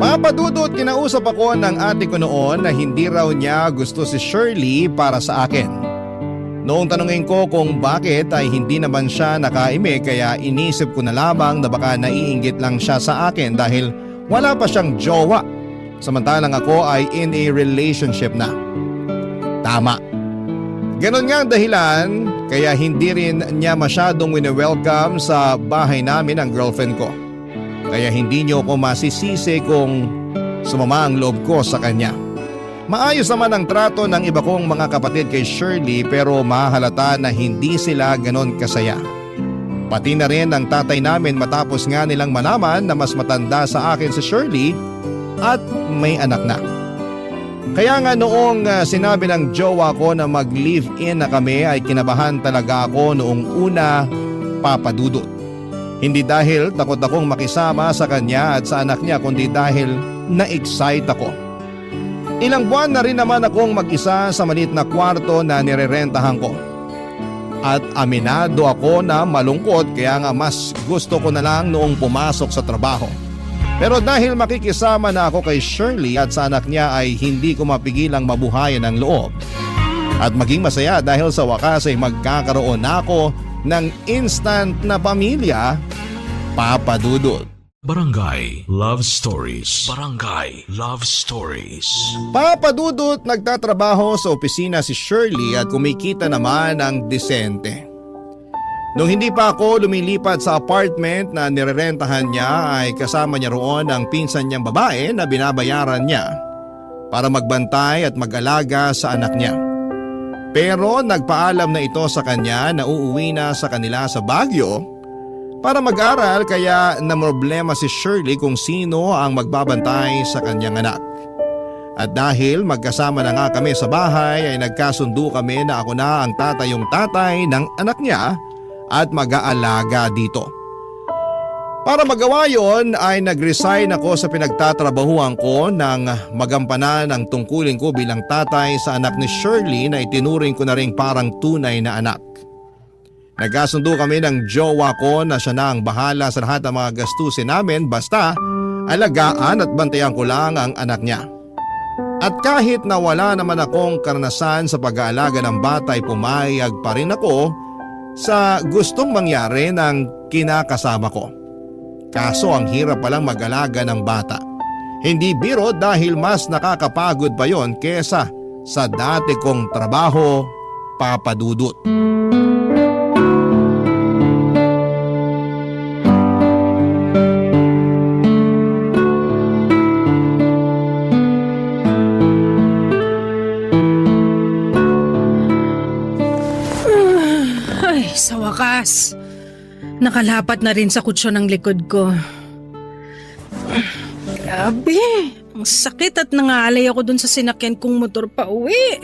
Papadudot, kinausap ako ng ate ko noon na hindi raw niya gusto si Shirley para sa akin. Noong tanungin ko kung bakit ay hindi naman siya nakaime kaya inisip ko na lamang na baka naiinggit lang siya sa akin dahil wala pa siyang jowa. Samantalang ako ay in a relationship na. Tama. Ganon nga ang dahilan kaya hindi rin niya masyadong wini-welcome sa bahay namin ang girlfriend ko. Kaya hindi niyo ako masisisi kung sumama ang loob ko sa kanya. Maayos naman ang trato ng iba kong mga kapatid kay Shirley pero mahalata na hindi sila ganon kasaya. Pati na rin ang tatay namin matapos nga nilang malaman na mas matanda sa akin si Shirley at may anak na. Kaya nga noong sinabi ng jowa ko na mag-live-in na kami ay kinabahan talaga ako noong una, papadudot. Hindi dahil takot akong makisama sa kanya at sa anak niya kundi dahil na-excite ako. Ilang buwan na rin naman akong mag-isa sa maliit na kwarto na nirerentahan ko. At aminado ako na malungkot kaya nga mas gusto ko na lang noong pumasok sa trabaho. Pero dahil makikisama na ako kay Shirley at sa anak niya ay hindi ko mapigilang mabuhayan ang loob. At maging masaya dahil sa wakas ay magkakaroon na ako ng instant na pamilya, papadudot. Barangay Love Stories. Barangay Love Stories. Papadudot, nagtatrabaho sa opisina si Shirley at kumikita naman ng disente. Nung hindi pa ako lumilipat sa apartment na nirerentahan niya ay kasama niya roon ang pinsan niyang babae na binabayaran niya para magbantay at mag-alaga sa anak niya. Pero nagpaalam na ito sa kanya na uuwi na sa kanila sa Baguio para mag-aral kaya namroblema si Shirley kung sino ang magbabantay sa kanyang anak. At dahil magkasama na nga kami sa bahay ay nagkasundo kami na ako na ang tatayong tatay ng anak niya at mag-aalaga dito. Para magawa yon ay nag-resign ako sa pinagtatrabahuan ko nang magampanan ang tungkulin ko bilang tatay sa anak ni Shirley na itinuring ko na ring parang tunay na anak. Nagkasundo kami ng jowa ko na siya na ang bahala sa lahat ng mga gastusin namin basta alagaan at bantayan ko lang ang anak niya. At kahit na wala naman akong karanasan sa pag-aalaga ng bata ay pumayag pa rin ako sa gustong mangyari ng kinakasama ko. Kaso ang hirap palang mag-alaga ng bata. Hindi biro dahil mas nakakapagod pa yon kesa sa dati kong trabaho, papadudot. Ay, sa wakas. Nakalapat na rin sa kutsyon ng likod ko. Grabe, ang sakit at nangalay ako dun sa sinakyan kong motor pa uwi.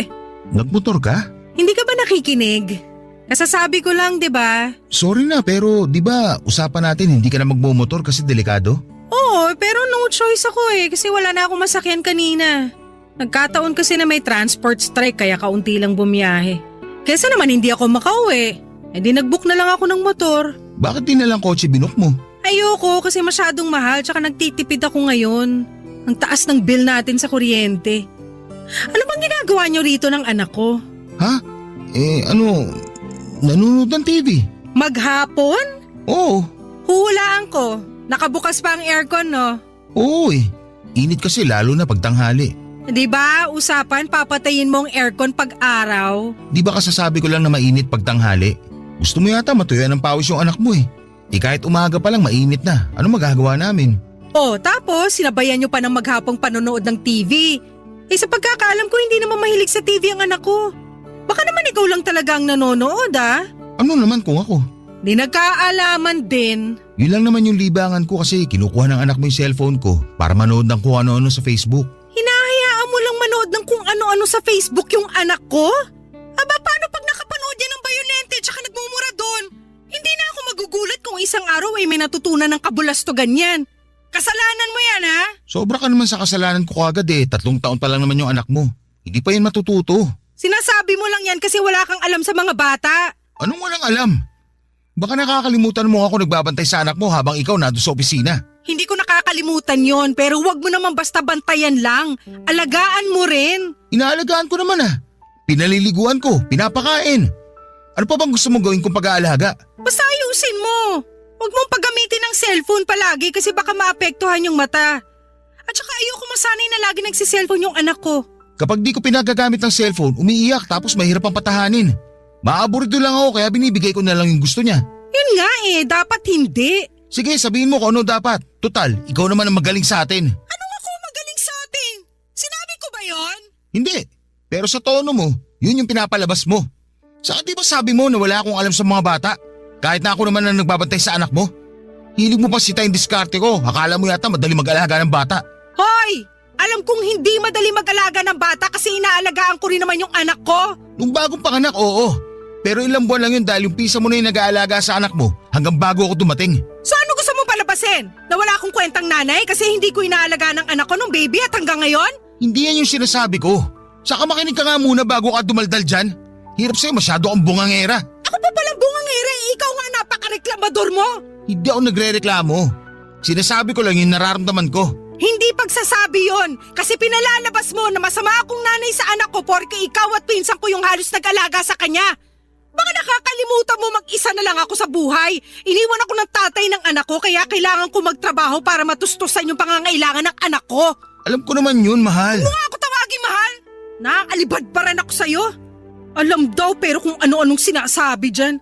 Nagmotor ka? Hindi ka ba nakikinig? Kasasabi ko lang, di ba? Sorry na pero di ba usapan natin hindi ka na magmumotor kasi delikado? Oo, pero no choice ako kasi wala na akong masakyan kanina. Nagkataon kasi na may transport strike kaya kaunti lang bumiyahe. Kesa naman hindi ako makauwi. Di nag-book na lang ako ng motor. Bakit di na lang kotse binook mo? Ayoko kasi masyadong mahal tsaka nagtitipid ako ngayon. Ang taas ng bill natin sa kuryente. Ano bang ginagawa niyo rito ng anak ko? Ha? Nanonood ng TV. Maghapon? Oo. Huhulaan ko. Nakabukas pa ang aircon, no? Oo eh. Init kasi lalo na pagtanghali. Di ba, usapan papatayin mo ang aircon pag araw? Di ba kasasabi ko lang na mainit pag tanghali? Gusto mo yata matuyuan ng pawis yung anak mo eh. Kahit umaga pa lang mainit na. Ano magagawa namin? Oh, tapos sinabayan nyo pa ng maghapong panonood ng TV. Sa pagkakaalam ko, hindi naman mahilig sa TV ang anak ko. Baka naman ikaw lang talaga ang nanonood Ano naman kung ako? Di nagkaalaman din. Yun lang naman yung libangan ko kasi kinukuha ng anak mo yung cellphone ko para manood ng kung ano-ano sa Facebook. Hinahayaan mo lang manood ng kung ano-ano sa Facebook yung anak ko? Aba, paano pag nakapanood yan ng bayolente tsaka nagmumura doon? Hindi na ako magugulat kung isang araw ay may natutunan ng kabulastugan yan. Kasalanan mo yan, ha? Sobra ka naman sa kasalanan ko kagad eh. 3 taon pa lang naman yung anak mo. Hindi pa yan matututo. Sinasabi mo lang yan kasi wala kang alam sa mga bata. Anong walang alam? Baka nakakalimutan mo ako nagbabantay sa anak mo habang ikaw nandun sa opisina. Hindi ko nakakalimutan yon, pero wag mo naman basta bantayan lang. Alagaan mo rin. Inaalagaan ko naman Pinaliliguan ko, pinapakain. Ano pa bang gusto mong gawin kong pag-aalaga? Basta ayusin mo. Huwag mong paggamitin ng cellphone palagi kasi baka maapektuhan yung mata. At saka ayoko masanay na lagi nagsiselfone yung anak ko. Kapag di ko pinagagamit ng cellphone, umiiyak tapos mahirap ang patahanin. Maaburido lang ako kaya binibigay ko na lang yung gusto niya. Yun nga dapat hindi. Sige, sabihin mo kung ano dapat. Total, ikaw naman ang magaling sa atin. Anong ako magaling sa atin? Sinabi ko ba yon? Hindi, pero sa tono mo, yun yung pinapalabas mo. Saka di ba sabi mo na wala akong alam sa mga bata? Kahit na ako naman ang nagbabantay sa anak mo. Hilig mo pa sita yung diskarte ko. Akala mo yata madali mag-alaga ng bata. Hoy! Alam kong hindi madali mag-alaga ng bata kasi inaalagaan ko rin naman yung anak ko. Nung bagong panganak, oo. Pero ilang buwan lang yun dahil yung pisa mo na yung nag-aalaga sa anak mo hanggang bago ako dumating. So ano gusto mong palabasin? Na wala akong kwentang nanay kasi hindi ko inaalaga ng anak ko nung baby at hanggang ngayon? Hindi yan yung sinasabi ko. Saka makinig ka nga muna bago ka dumaldal dyan. Hirap sa'yo, masyado kang bungangera. Ako pa palang bungangere, ikaw nga napaka-reklamador mo. Hindi ako nagre-reklamo. Sinasabi ko lang yung nararamdaman ko. Hindi pagsasabi yon kasi pinalalabas mo na masama akong nanay sa anak ko porke ikaw at pinsan ko yung halos nag-alaga sa kanya. Baka nakakalimutan mo mag-isa na lang ako sa buhay. Iniwan ako ng tatay ng anak ko kaya kailangan ko magtrabaho para matustusan yung pangangailangan ng anak ko. Alam ko naman yun, mahal. Ano nga ako tawagin, mahal? Nakakalibad pa rin ako sa'yo. Alam daw pero kung ano-anong sinasabi dyan.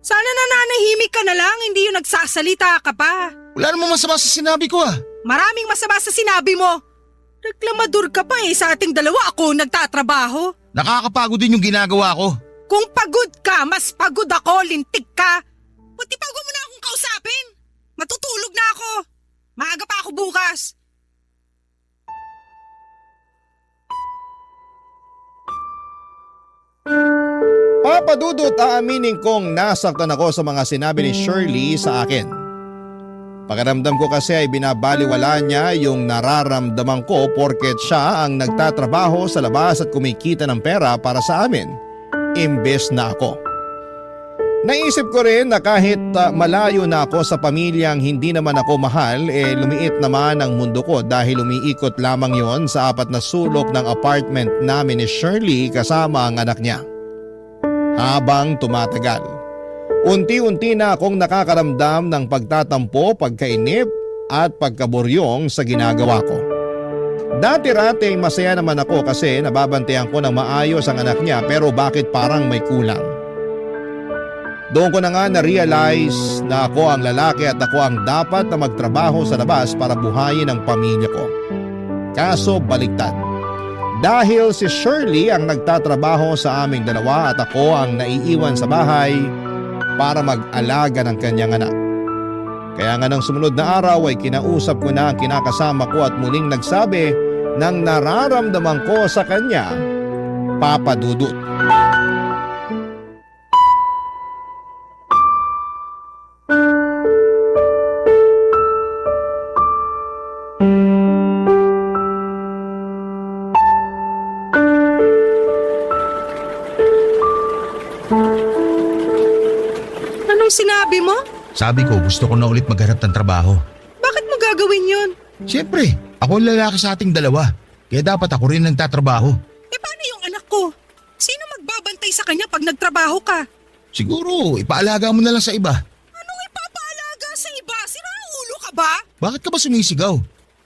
Sana nananahimik ka na lang, hindi yung nagsasalita ka pa. Wala namang masama sa sinabi ko Maraming masama sa sinabi mo. Reklamador ka pa sa ating dalawa ako nagtatrabaho. Nakakapagod din yung ginagawa ko. Kung pagod ka, mas pagod ako, lintik ka. Buti pa mo na akong kausapin. Matutulog na ako. Maaga pa ako bukas. Papadudot aaminin kong nasaktan ako sa mga sinabi ni Shirley sa akin. Pakiramdam ko kasi ay binabaliwala niya yung nararamdaman ko porket siya ang nagtatrabaho sa labas at kumikita ng pera para sa amin, imbes na ako. Naisip ko rin na kahit malayo na ako sa pamilyang hindi naman ako mahal, lumiit naman ang mundo ko dahil umiikot lamang yon sa 4 na sulok ng apartment namin ni Shirley kasama ang anak niya. Habang tumatagal, unti-unti na akong nakakaramdam ng pagtatampo, pagkainip at pagkaburyong sa ginagawa ko. Dati-rating masaya naman ako kasi nababantayan ko ng maayos ang anak niya pero bakit parang may kulang? Doon ko na nga na-realize na ako ang lalaki at ako ang dapat na magtrabaho sa labas para buhayin ang pamilya ko. Kaso baliktad. Dahil si Shirley ang nagtatrabaho sa aming dalawa at ako ang naiiwan sa bahay para mag-alaga ng kanyang anak. Kaya nga nang sumunod na araw ay kinausap ko na ang kinakasama ko at muling nagsabi ng nararamdaman ko sa kanya, Papa Dudut. Anong sinabi mo? Sabi ko gusto ko na ulit maghanap ng trabaho. Bakit mo gagawin yun? Siyempre, ako ang lalaki sa ating dalawa. Kaya dapat ako rin nagtatrabaho. Paano yung anak ko? Sino magbabantay sa kanya pag nagtrabaho ka? Siguro, ipaalaga mo na lang sa iba. Anong ipapaalaga sa iba? Sira ang ulo ka ba? Bakit ka ba sumisigaw?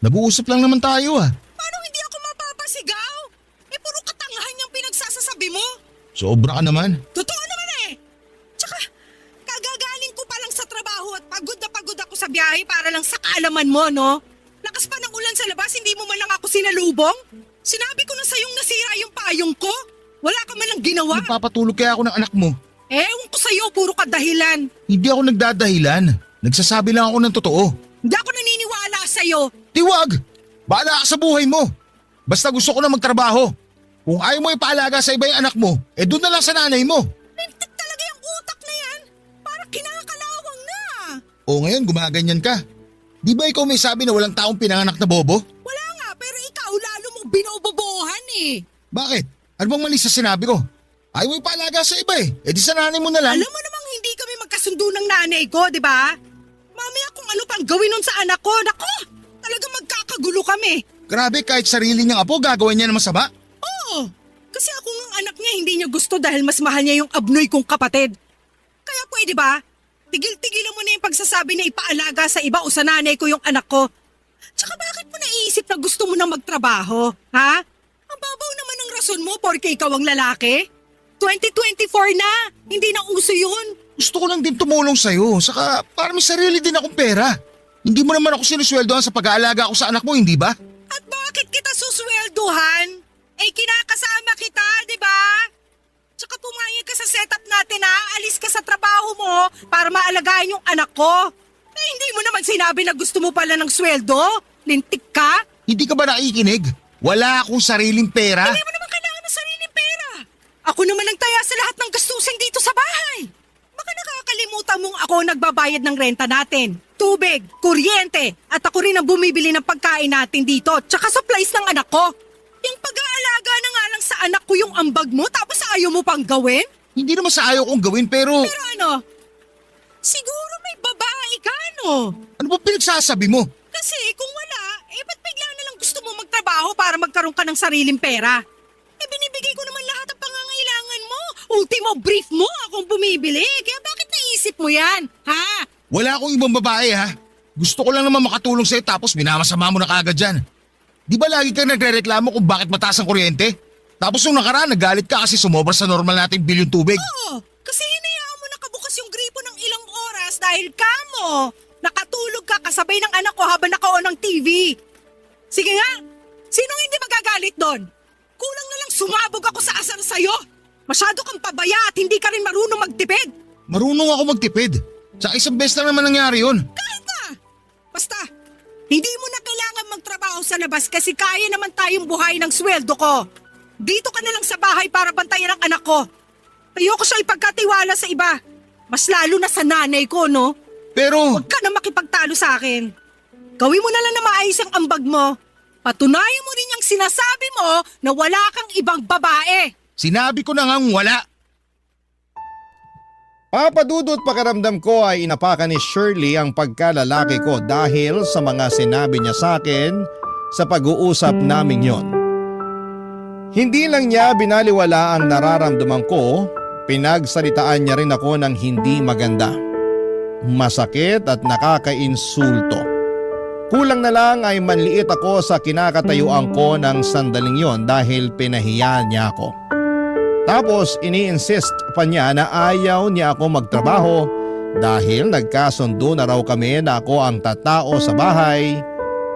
Nag-uusap lang naman tayo Paano hindi ako mapapasigaw? Sobra ka naman. Totoo naman eh! Tsaka, kagagaling ko pa lang sa trabaho at pagod na pagod ako sa biyahe para lang sa kaalaman mo, no? Lakas pa ng ulan sa labas, hindi mo man lang ako sinalubong? Sinabi ko na sa'yong nasira yung payong ko. Wala ka man lang ginawa. Nagpapatulog kaya ako ng anak mo. Ewan ko sa'yo, puro ka dahilan. Hindi ako nagdadahilan. Nagsasabi lang ako ng totoo. Hindi ako naniniwala sa'yo. Tiwag! Bahala ka sa buhay mo. Basta gusto ko na magtrabaho. Kung ayaw mo ipaalaga sa iba yung anak mo, doon na lang sa nanay mo. Lintik talaga yung utak na yan. Parang kinakalawang na. O ngayon gumaganyan ka. Di ba ikaw may sabi na walang taong pinanganak na bobo? Wala nga, pero ikaw lalo mong binobobohan eh. Bakit? Ano bang mali sa sinabi ko? Ayaw mo ipaalaga sa iba di sa nanay mo na lang. Alam mo namang hindi kami magkasundo ng nanay ko, di ba? Mamaya kung ano pang gawin nun sa anak ko, nako, talaga magkakagulo kami. Grabe, kahit sarili niyang apo gagawin niya na masama. Oo, kasi ako ng anak niya hindi niya gusto dahil mas mahal niya yung abnoy kong kapatid. Kaya pwede ba? Tigil-tigilan mo na yung pagsasabi na ipaalaga sa iba o sa nanay ko yung anak ko. Tsaka bakit mo naiisip na gusto mo na magtrabaho, ha? Ang babaw naman ng rason mo porke ikaw ang lalaki. 2024 na, hindi na uso yun. Gusto ko lang din tumulong sa'yo, saka para may sarili din akong pera. Hindi mo naman ako sinusweldohan sa pag-aalaga ko sa anak mo, hindi ba? At bakit kita suswelduhan? Kinakasama kita, di ba? Tsaka pumayag ka sa setup natin ha, alis ka sa trabaho mo para maalagaan yung anak ko. Hindi mo naman sinabi na gusto mo pala ng sweldo? Lintik ka? Hindi ka ba nakikinig? Wala akong sariling pera. Hindi mo naman kailangan ng sariling pera. Ako naman ang taya sa lahat ng gastusin dito sa bahay. Baka nakakalimutan mong ako nagbabayad ng renta natin, tubig, kuryente, at ako rin ang bumibili ng pagkain natin dito, tsaka supplies ng anak ko. Yung pag-aalaga na nga lang sa anak ko yung ambag mo, tapos ayaw mo pang gawin? Hindi naman sa ayaw kong gawin, pero Pero ano? Siguro may babae ka, no? ano ba pinagsasabi mo? Kasi kung wala, ba't bigla na lang gusto mo magtrabaho para magkaroon ka ng sariling pera? Binibigay ko naman lahat ang pangangailangan mo. Ultimo brief mo akong bumibili. Kaya bakit naisip mo yan? Ha? Wala akong ibang babae ha. Gusto ko lang naman makatulong sa'yo tapos minamasama mo na kaagad dyan. Di ba lagi kang nagre-reklamo kung bakit mataas ang kuryente? Tapos nung nakaraan nagalit ka kasi sumobra sa normal nating bilyong tubig. Oo, kasi hinayaan mo nakabukas yung gripo ng ilang oras dahil kamo. Nakatulog ka kasabay ng anak ko habang naka-on ng TV. Sige nga, sinong hindi magagalit doon? Kulang na lang sumabog ako sa asar sa'yo. Masyado kang pabaya at hindi ka rin marunong magtipid. Marunong ako magtipid. Sa isang beses lang naman nangyari yun. Kahit na. Basta, hindi mo na kailangan magtrabaho sa labas kasi kaya naman tayong buhay ng sweldo ko. Dito ka na lang sa bahay para bantayan ang anak ko. Ayoko siya ipagkatiwala sa iba. Mas lalo na sa nanay ko, no? Pero Huwag ka na makipagtalo sa akin. Gawin mo na lang na maayos ang ambag mo. Patunayan mo rin yung sinasabi mo na wala kang ibang babae. sinabi ko na ngang wala. Papadudot pakiramdam ko ay inapakan ni Shirley ang pagkalalaki ko dahil sa mga sinabi niya sa akin sa pag-uusap naming yon. Hindi lang niya binaliwala ang nararamdaman ko, pinagsalitaan niya rin ako ng hindi maganda. Masakit at nakakainsulto. Kulang na lang ay manliit ako sa kinakatayuan ko ng sandaling yon dahil pinahiya niya ako. Tapos ini-insist pa niya na ayaw niya ako magtrabaho dahil nagkasundo na raw kami na ako ang tatao sa bahay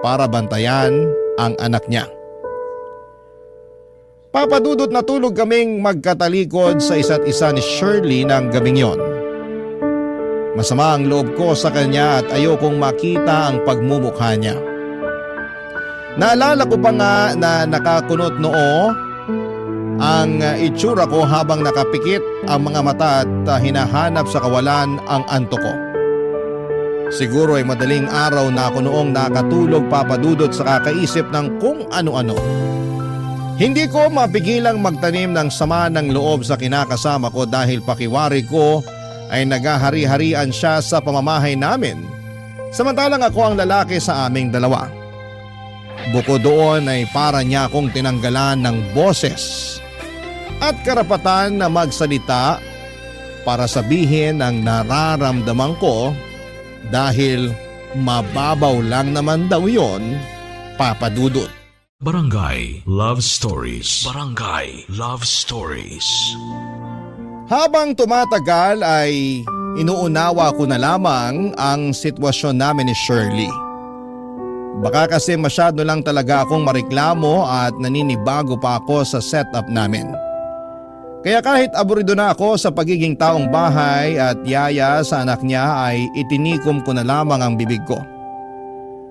para bantayan ang anak niya. Papadudot na tulog kaming magkatalikod sa isa't isa ni Shirley ng gabing yon. Masama ang loob ko sa kanya at ayokong makita ang pagmumukha niya. Naalala ko pa nga na nakakunot noo ang itsura ko habang nakapikit ang mga mata at hinahanap sa kawalan ang antok ko. Siguro ay madaling araw na ako noong nakatulog papadudot sa kakaisip ng kung ano-ano. Hindi ko mapigilang magtanim ng sama ng loob sa kinakasama ko dahil pakiwari ko ay naghahari-harian siya sa pamamahay namin, samantalang ako ang lalaki sa aming dalawa. Bukod doon ay para niya akong tinanggalan ng boses at karapatan na magsalita para sabihin ang nararamdaman ko dahil mababaw lang naman daw yon, papadudot. Barangay Love Stories. Barangay Love Stories. Habang tumatagal ay inuunawa ko na lamang ang sitwasyon namin ni Shirley. Baka kasi masyado lang talaga akong mareklamo at naninibago pa ako sa setup namin. Kaya kahit aburido na ako sa pagiging taong bahay at yaya sa anak niya ay itinikom ko na lamang ang bibig ko.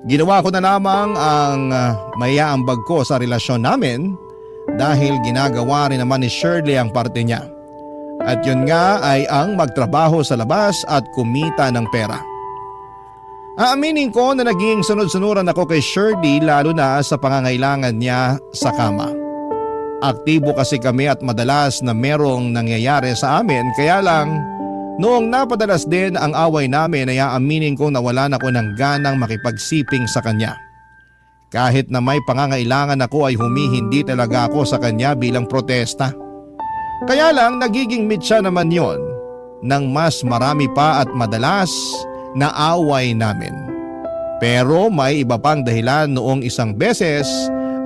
Ginawa ko na lamang ang mayaambag ko sa relasyon namin dahil ginagawa rin naman ni Shirley ang parte niya. At yun nga ay ang magtrabaho sa labas at kumita ng pera. Aaminin ko na naging sunod-sunuran ako kay Shirley lalo na sa pangangailangan niya sa kama. Aktibo kasi kami at madalas na merong nangyayari sa amin kaya lang noong napadalas din ang away namin ay aaminin ko na wala na ko ng ganang makipagsiping sa kanya. Kahit na may pangangailangan ako ay humihindi talaga ako sa kanya bilang protesta. Kaya lang nagiging mitya naman yon ng mas marami pa at madalas na away namin. Pero may iba pang dahilan noong isang beses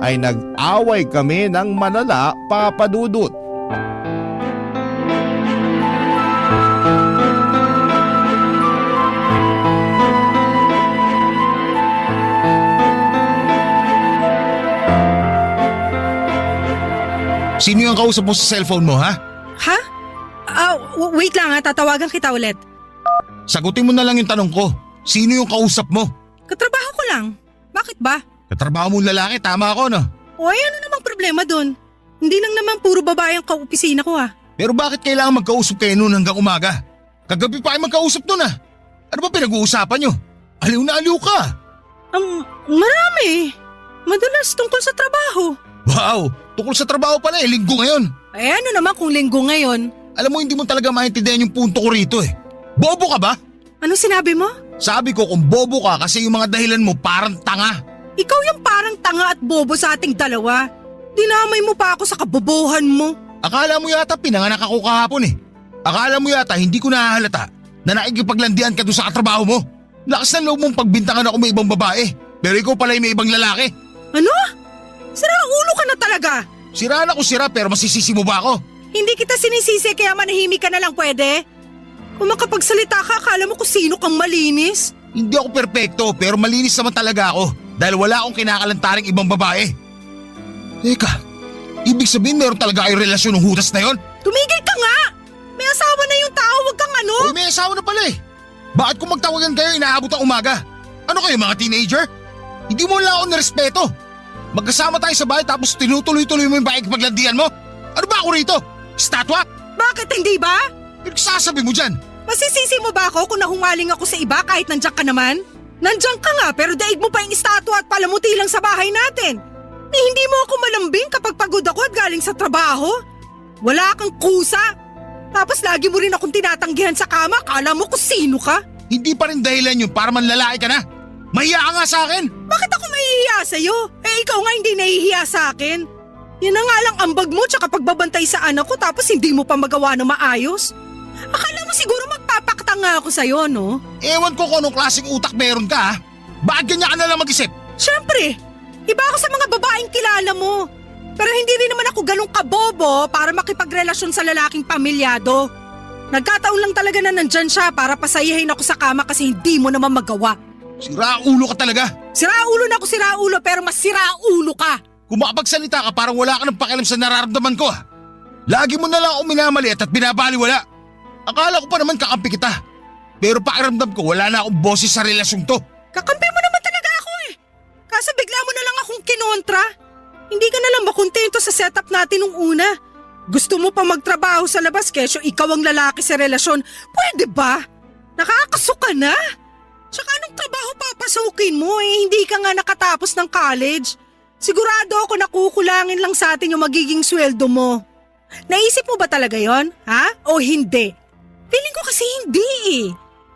ay nag-away kami ng malala, Papa Dudut. Sino yung kausap mo sa cellphone mo, ha? Ha? Wait lang ha, tatawagan kita ulit. Sagutin mo na lang yung tanong ko. Sino yung kausap mo? Katrabaho ko lang. Bakit ba? Katrabaho mong lalaki, tama ako, no? O ano namang problema dun? Hindi lang naman puro babae ang kaopisina ko ha. Pero bakit kailangan magkausap kayo noon hanggang umaga? Kagabi pa kayo magkausap noon, ah. Ano ba pinag-uusapan nyo? Aliw na aliw ka. Marami. Madalas tungkol sa trabaho. Wow, tungkol sa trabaho pala, linggo ngayon. Ano naman kung linggo ngayon? Alam mo, hindi mo talaga maintindihan yung punto ko rito, eh. Bobo ka ba? Ano sinabi mo? Sabi ko kung bobo ka kasi yung mga dahilan mo parang tanga. Ikaw yung parang tanga at bobo sa ating dalawa. Dinamay mo pa ako sa kabobohan mo. Akala mo yata pinanganak ako kahapon, eh. Akala mo yata hindi ko nahahalata na nakikipaglandian ka doon sa katrabaho mo. Lakas ng loob mong pagbintangan ako may ibang babae, pero ikaw pala yung may ibang lalaki. Ano? Sira ulo ka na talaga. Sira na ko sira pero masisisi mo ba ako? Hindi kita sinisisi kaya manahimik ka na lang pwede? Kung makapagsalita ka, akala mo kung sino kang malinis? Hindi ako perpekto pero malinis naman talaga ako dahil wala akong kinakalantaring ibang babae. Teka, ibig sabihin meron talaga kayong relasyon ng hudas na yon? Tumigil ka nga! May asawa na yung tao, wag kang ano? Uy, may asawa na pala eh. Bakit kung magtawagan kayo inaabot ang umaga? Ano kayo mga teenager? Hindi mo lang ako nirespeto. Magkasama tayo sa bahay tapos tinutuloy-tuloy mo yung pakikipaglandian mo? Ano ba ako rito? Statwa? Bakit hindi ba? Pinagsasabi mo dyan? Masisisi mo ba ako kung nahumaling ako sa iba kahit nandiyan ka naman? Nandiyan ka nga pero daig mo pa yung estatwa at palamuti lang sa bahay natin. Hindi mo ako malambing kapag pagod ako at galing sa trabaho. Wala kang kusa. Tapos lagi mo rin akong tinatanggihan sa kama, akala mo kung sino ka? Hindi pa rin dahilan yun para manlalaki ka na. Mahiya ka nga sa akin. Bakit ako mahihiya sa'yo? Ikaw nga hindi nahihiya sa akin. Yan na nga lang ambag mo tsaka pagbabantay sa anak ko tapos hindi mo pa magawa na maayos. Akala mo siguro magpapakta nga ako sa'yo, no? Ewan ko kung anong klaseng utak meron ka, ha? Bakit ganyan ka na lang mag-isip? Siyempre, iba ako sa mga babaeng kilala mo. Pero hindi rin naman ako ganun kabobo para makipagrelasyon sa lalaking pamilyado. Nagkataon lang talaga na nandyan siya para pasayahin ako sa kama kasi hindi mo naman magawa. Siraulo ka talaga. Siraulo na ako siraulo pero mas siraulo ka. Kung makapagsalita ka parang wala ka ng pakialam sa nararamdaman ko, ha? Lagi mo na lang ako minamaliit at binabaliwala. Akala ko pa naman kakampi kita. Pero pakiramdam ko wala na akong boses sa relasyong to. Kakampi mo naman talaga ako eh. Kaso bigla mo na lang akong kinontra. Hindi ka na lang makontento sa setup natin nung una. Gusto mo pa magtrabaho sa labas kesyo ikaw ang lalaki sa relasyon. Pwede ba? Nakakasuka na. Tsaka anong trabaho papasukin mo eh? Hindi ka nga nakatapos ng college. Sigurado ako nakukulangin lang sa atin yung magiging sweldo mo. Naisip mo ba talaga yon? Ha? O hindi? Feeling ko kasi hindi eh.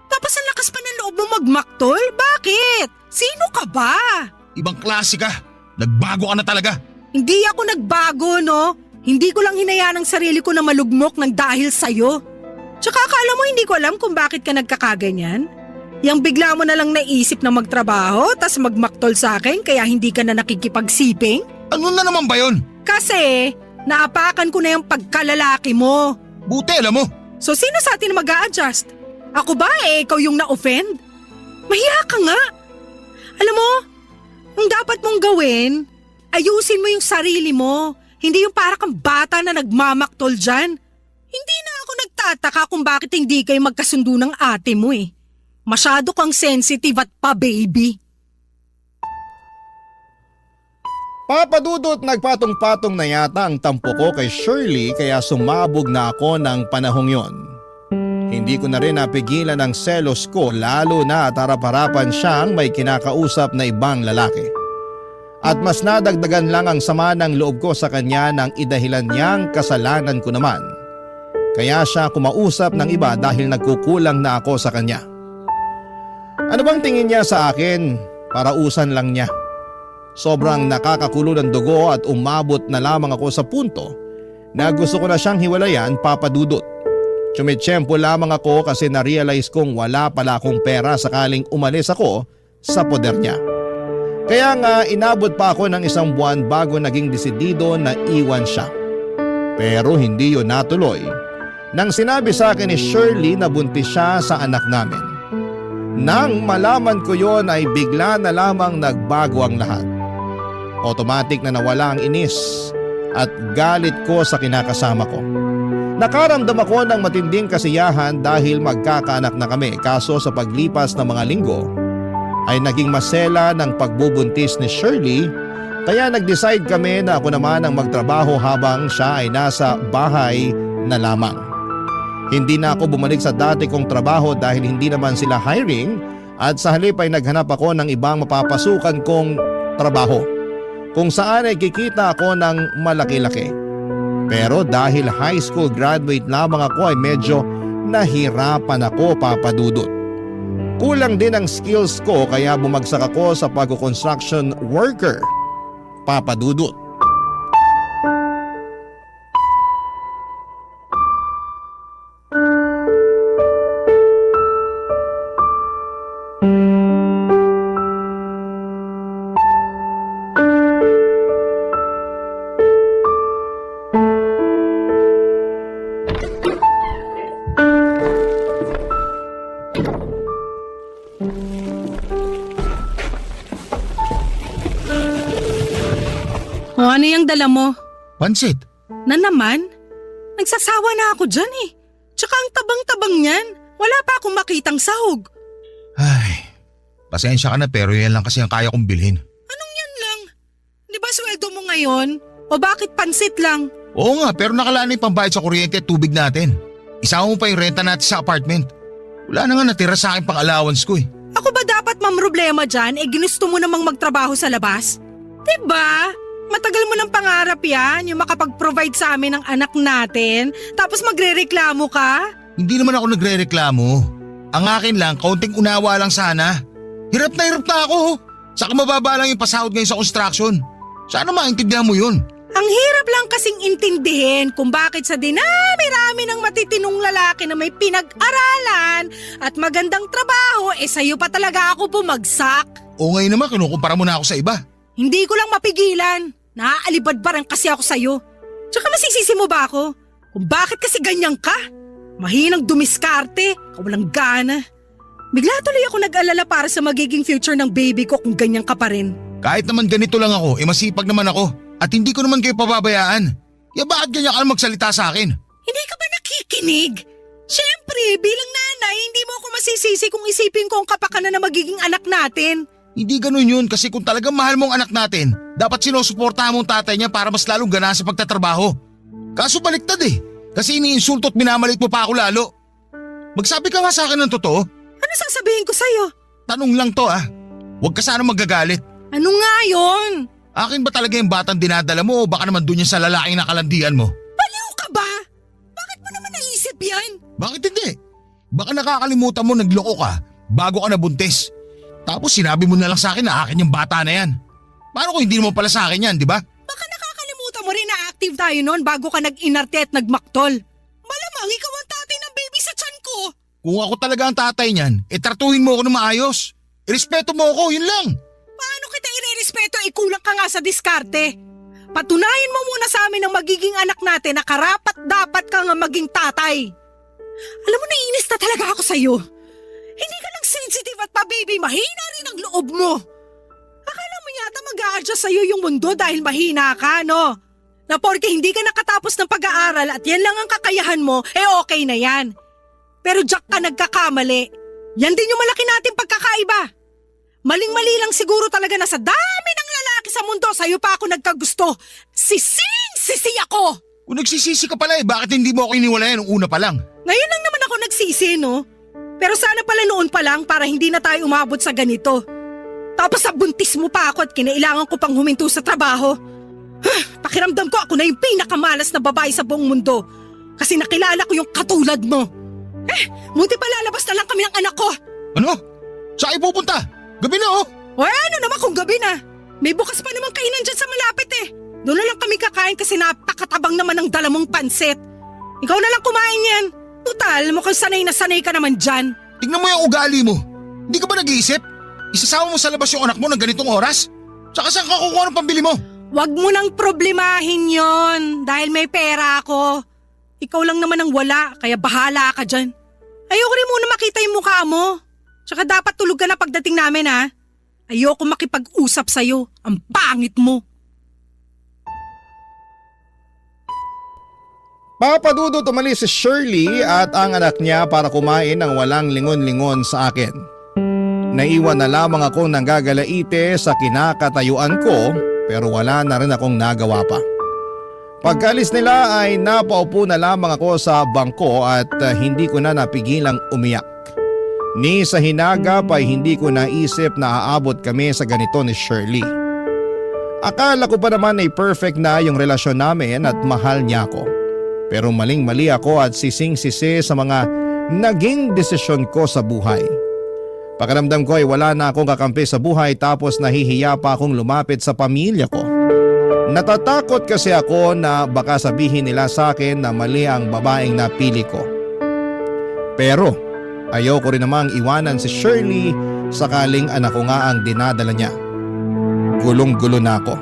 Tapos ang lakas pa ng loob mo magmaktol? Bakit? Sino ka ba? Ibang klase ka. Nagbago ka na talaga. Hindi ako nagbago, no? Hindi ko lang hinayaan ang sarili ko na malugmok ng dahil sa'yo. Tsaka akala mo hindi ko alam kung bakit ka nagkakaganyan? Yang bigla mo na lang naisip na magtrabaho tas magmaktol sa akin kaya hindi ka na nakikipagsiping? Ano na naman ba yun? Kasi naapakan ko na yung pagkalalaki mo. Buti alam mo. So sino sa atin mag-a-adjust? Ako ba ikaw yung na-offend? Mahiya ka nga. Alam mo, ang dapat mong gawin, ayusin mo yung sarili mo. Hindi yung para kang bata na nagmamaktol dyan. Hindi na ako nagtataka kung bakit hindi kayo magkasundo ng ate mo eh. Masyado kang sensitive at pa-baby. Papadudot nagpatong-patong na yata ang tampo ko kay Shirley kaya sumabog na ako ng panahong yon. Hindi ko na rin napigilan ang selos ko lalo na at harap-harapan siyang may kinakausap na ibang lalaki. At mas nadagdagan lang ang sama ng loob ko sa kanya nang idahilan niyang kasalanan ko naman. Kaya siya kumausap ng iba dahil nagkukulang na ako sa kanya. Ano bang tingin niya sa akin? Parausan lang niya. Sobrang nakakakulo ng dugo at umabot na lamang ako sa punto na gusto ko na siyang hiwalayan, Papadudot. Tsumitsyempo lamang ako kasi na-realize kong wala pala akong pera sakaling umalis ako sa poder niya. Kaya nga inabot pa ako ng 1 buwan bago naging desidido na iwan siya. Pero hindi yun natuloy nang sinabi sa akin ni Shirley na buntis siya sa anak namin. Nang malaman ko yon ay bigla na lamang nagbago ang lahat. Automatic na nawala ang inis at galit ko sa kinakasama ko. Nakaramdam ako ng matinding kasiyahan dahil magkakaanak na kami, kaso sa paglipas ng mga linggo ay naging masela ng pagbubuntis ni Shirley kaya nag-decide kami na ako naman ang magtrabaho habang siya ay nasa bahay na lamang. Hindi na ako bumalik sa dati kong trabaho dahil hindi naman sila hiring at sa halip ay naghanap ako ng ibang mapapasukan kong trabaho kung saan ay kikita ako ng malaki-laki. Pero dahil high school graduate lamang ako ay medyo nahirapan ako, Papadudot. Kulang din ang skills ko kaya bumagsak ako sa pag-construction worker, Papadudot. O ano yung dala mo? Pansit. Na naman? Nagsasawa na ako dyan eh. Tsaka ang tabang-tabang niyan. Wala pa akong makitang sahog. Ay, pasensya ka na pero yan lang kasi ang kaya kong bilhin. Anong yan lang? Di ba sweldo mo ngayon? O bakit pansit lang? Oo nga, pero nakalaan na yung pambayad sa kuryente at tubig natin. Isama mo pa yung renta natin sa apartment. Wala na nga natira sa akin pang allowance ko eh. Ako ba dapat mamroblema dyan? Ginusto mo namang magtrabaho sa labas? Diba? Matagal mo ng pangarap yan, yung makapag-provide sa amin ng anak natin. Tapos magre-reklamo ka? Hindi naman ako nagre-reklamo. Ang akin lang, kaunting unawa lang sana. Hirap na ako. Saka mababa lang yung pasahod ngayon sa construction. Sana maintindihan mo yun. Ang hirap lang kasing intindihin kung bakit sa dinami-rami ng matitinong lalaki na may pinag-aralan at magandang trabaho, sa'yo pa talaga ako bumagsak. O ngayon naman, kinukumpara mo na ako sa iba. Hindi ko lang mapigilan. Naaalibad pa rin kasi ako sa'yo. Tsaka masisisi mo ba ako? Kung bakit kasi ganyan ka? Mahinang dumiskarte, walang gana. Bigla tuloy ako nag-alala para sa magiging future ng baby ko kung ganyan ka pa rin. Kahit naman ganito lang ako, masipag naman ako. At hindi ko naman kayo pababayaan. Bakit ganyan ka magsalita sa akin? Hindi ka ba nakikinig? Siyempre, bilang nanay, hindi mo ako masisisi kung isipin ko ang kapakanan na magiging anak natin. Hindi ganun yun kasi kung talagang mahal mong anak natin, dapat sinusuportahan mong tatay niya para mas lalong gana sa pagtatrabaho. Kaso baliktad kasi iniinsulto at minamalit mo pa ako lalo. Magsabi ka nga sa akin ng totoo. Ano sasabihin ko sa'yo? Tanong lang to Huwag ka sana magagalit. Ano nga yun? Akin ba talaga yung batang dinadala mo o baka naman dun yan sa lalaking nakalandian mo? Baliw ka ba? Bakit mo naman naisip yan? Bakit hindi? Baka nakakalimutan mo nagloko ka bago ka nabuntis. Tapos sinabi mo na lang sa akin na akin yung bata na yan. Paano kung hindi naman pala sa akin yan, di ba? Baka nakakalimutan mo rin na active tayo noon bago ka nag-inarte at nagmaktol. Malamang ikaw ang tatay ng baby sa tiyan ko. Kung ako talaga ang tatay niyan, tratuhin mo ako ng maayos. Irespeto mo ako, yun lang. Paano kita irerespeto? Kulang ka nga sa diskarte. Patunayan mo muna sa amin ang magiging anak natin na karapat-dapat ka nga maging tatay. Alam mo, naiinis na talaga ako sa'yo. Hindi ka lang sensitive at pa-baby, mahina rin ang loob mo. Akala mo yata mag-a-adjust sa'yo yung mundo dahil mahina ka, no? Na porke hindi ka nakatapos ng pag-aaral at yan lang ang kakayahan mo, okay na yan. Pero Jack ka nagkakamali. Yan din yung malaki nating pagkakaiba. Maling-mali lang siguro talaga na sa dami ng lalaki sa mundo, sa'yo pa ako nagkagusto. Sisi ako! Kung nagsisisi ka pala bakit hindi mo ako iniwalayan nung una pa lang? Ngayon lang naman ako nagsisi, no? Pero sana pala noon pa lang para hindi na tayo umabot sa ganito. Tapos sa buntis mo pa ako at kinailangan ko pang huminto sa trabaho. Pakiramdam ko ako na yung pinakamalas na babae sa buong mundo. Kasi nakilala ko yung katulad mo. Buti pa lalabas na lang kami ng anak ko. Ano? Saan kayo pupunta? Gabi na Ano naman kung gabi na? May bukas pa naman kainan dyan sa malapit Doon na lang kami kakain kasi napakatabang naman ng dala mong pansit. Ikaw na lang kumain yan. Total, mukhang sanay na sanay ka naman dyan. Tignan mo yung ugali mo. Hindi ka ba nag-iisip? Isasama mo sa labas yung anak mo ng ganitong oras? Tsaka saan ka kukuha ng pambili mo? Huwag mo nang problemahin yon dahil may pera ako. Ikaw lang naman ang wala, kaya bahala ka dyan. Ayoko rin muna makita yung mukha mo. Tsaka dapat tulog ka na pagdating namin Ayoko makipag-usap sa'yo. Ang pangit mo. Papadudot umalis si Shirley at ang anak niya para kumain ng walang lingon-lingon sa akin. Naiwan na lamang ako ng gagalaite sa kinakatayuan ko pero wala na rin akong nagawa pa. Pagkalis nila ay napaupo na lamang ako sa bangko at hindi ko na napigilang umiyak. Ni sa hinagap ay hindi ko naisip na aabot kami sa ganito ni Shirley. Akala ko pa naman ay perfect na yung relasyon namin at mahal niya ako. Pero maling-mali ako at sising-sisi sa mga naging desisyon ko sa buhay. Pakiramdam ko ay wala na akong kakampi sa buhay tapos nahihiya pa akong lumapit sa pamilya ko. Natatakot kasi ako na baka sabihin nila sa akin na mali ang babaeng napili ko. Pero ayoko rin namang iwanan si Shirley sakaling anak ko nga ang dinadala niya. Gulong-gulo na ako.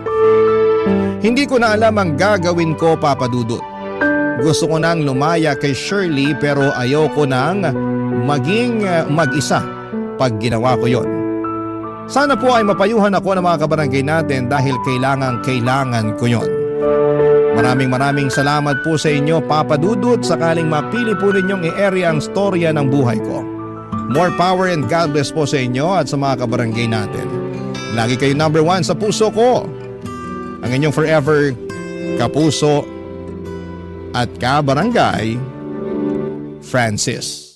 Hindi ko na alam ang gagawin ko, Papa Dudut. Gusto ko nang lumaya kay Shirley pero ayoko nang maging mag-isa pag ginawa ko yon. Sana po ay mapayuhan ako ng mga kabarangay natin dahil kailangan ko yon. Maraming salamat po sa inyo, Papa Dudut, sakaling mapili po ninyong i-area ang storya ng buhay ko. More power and God bless po sa inyo at sa mga kabarangay natin. Lagi kayo number 1 sa puso ko. Ang inyong forever kapuso at kabarangay, Francis.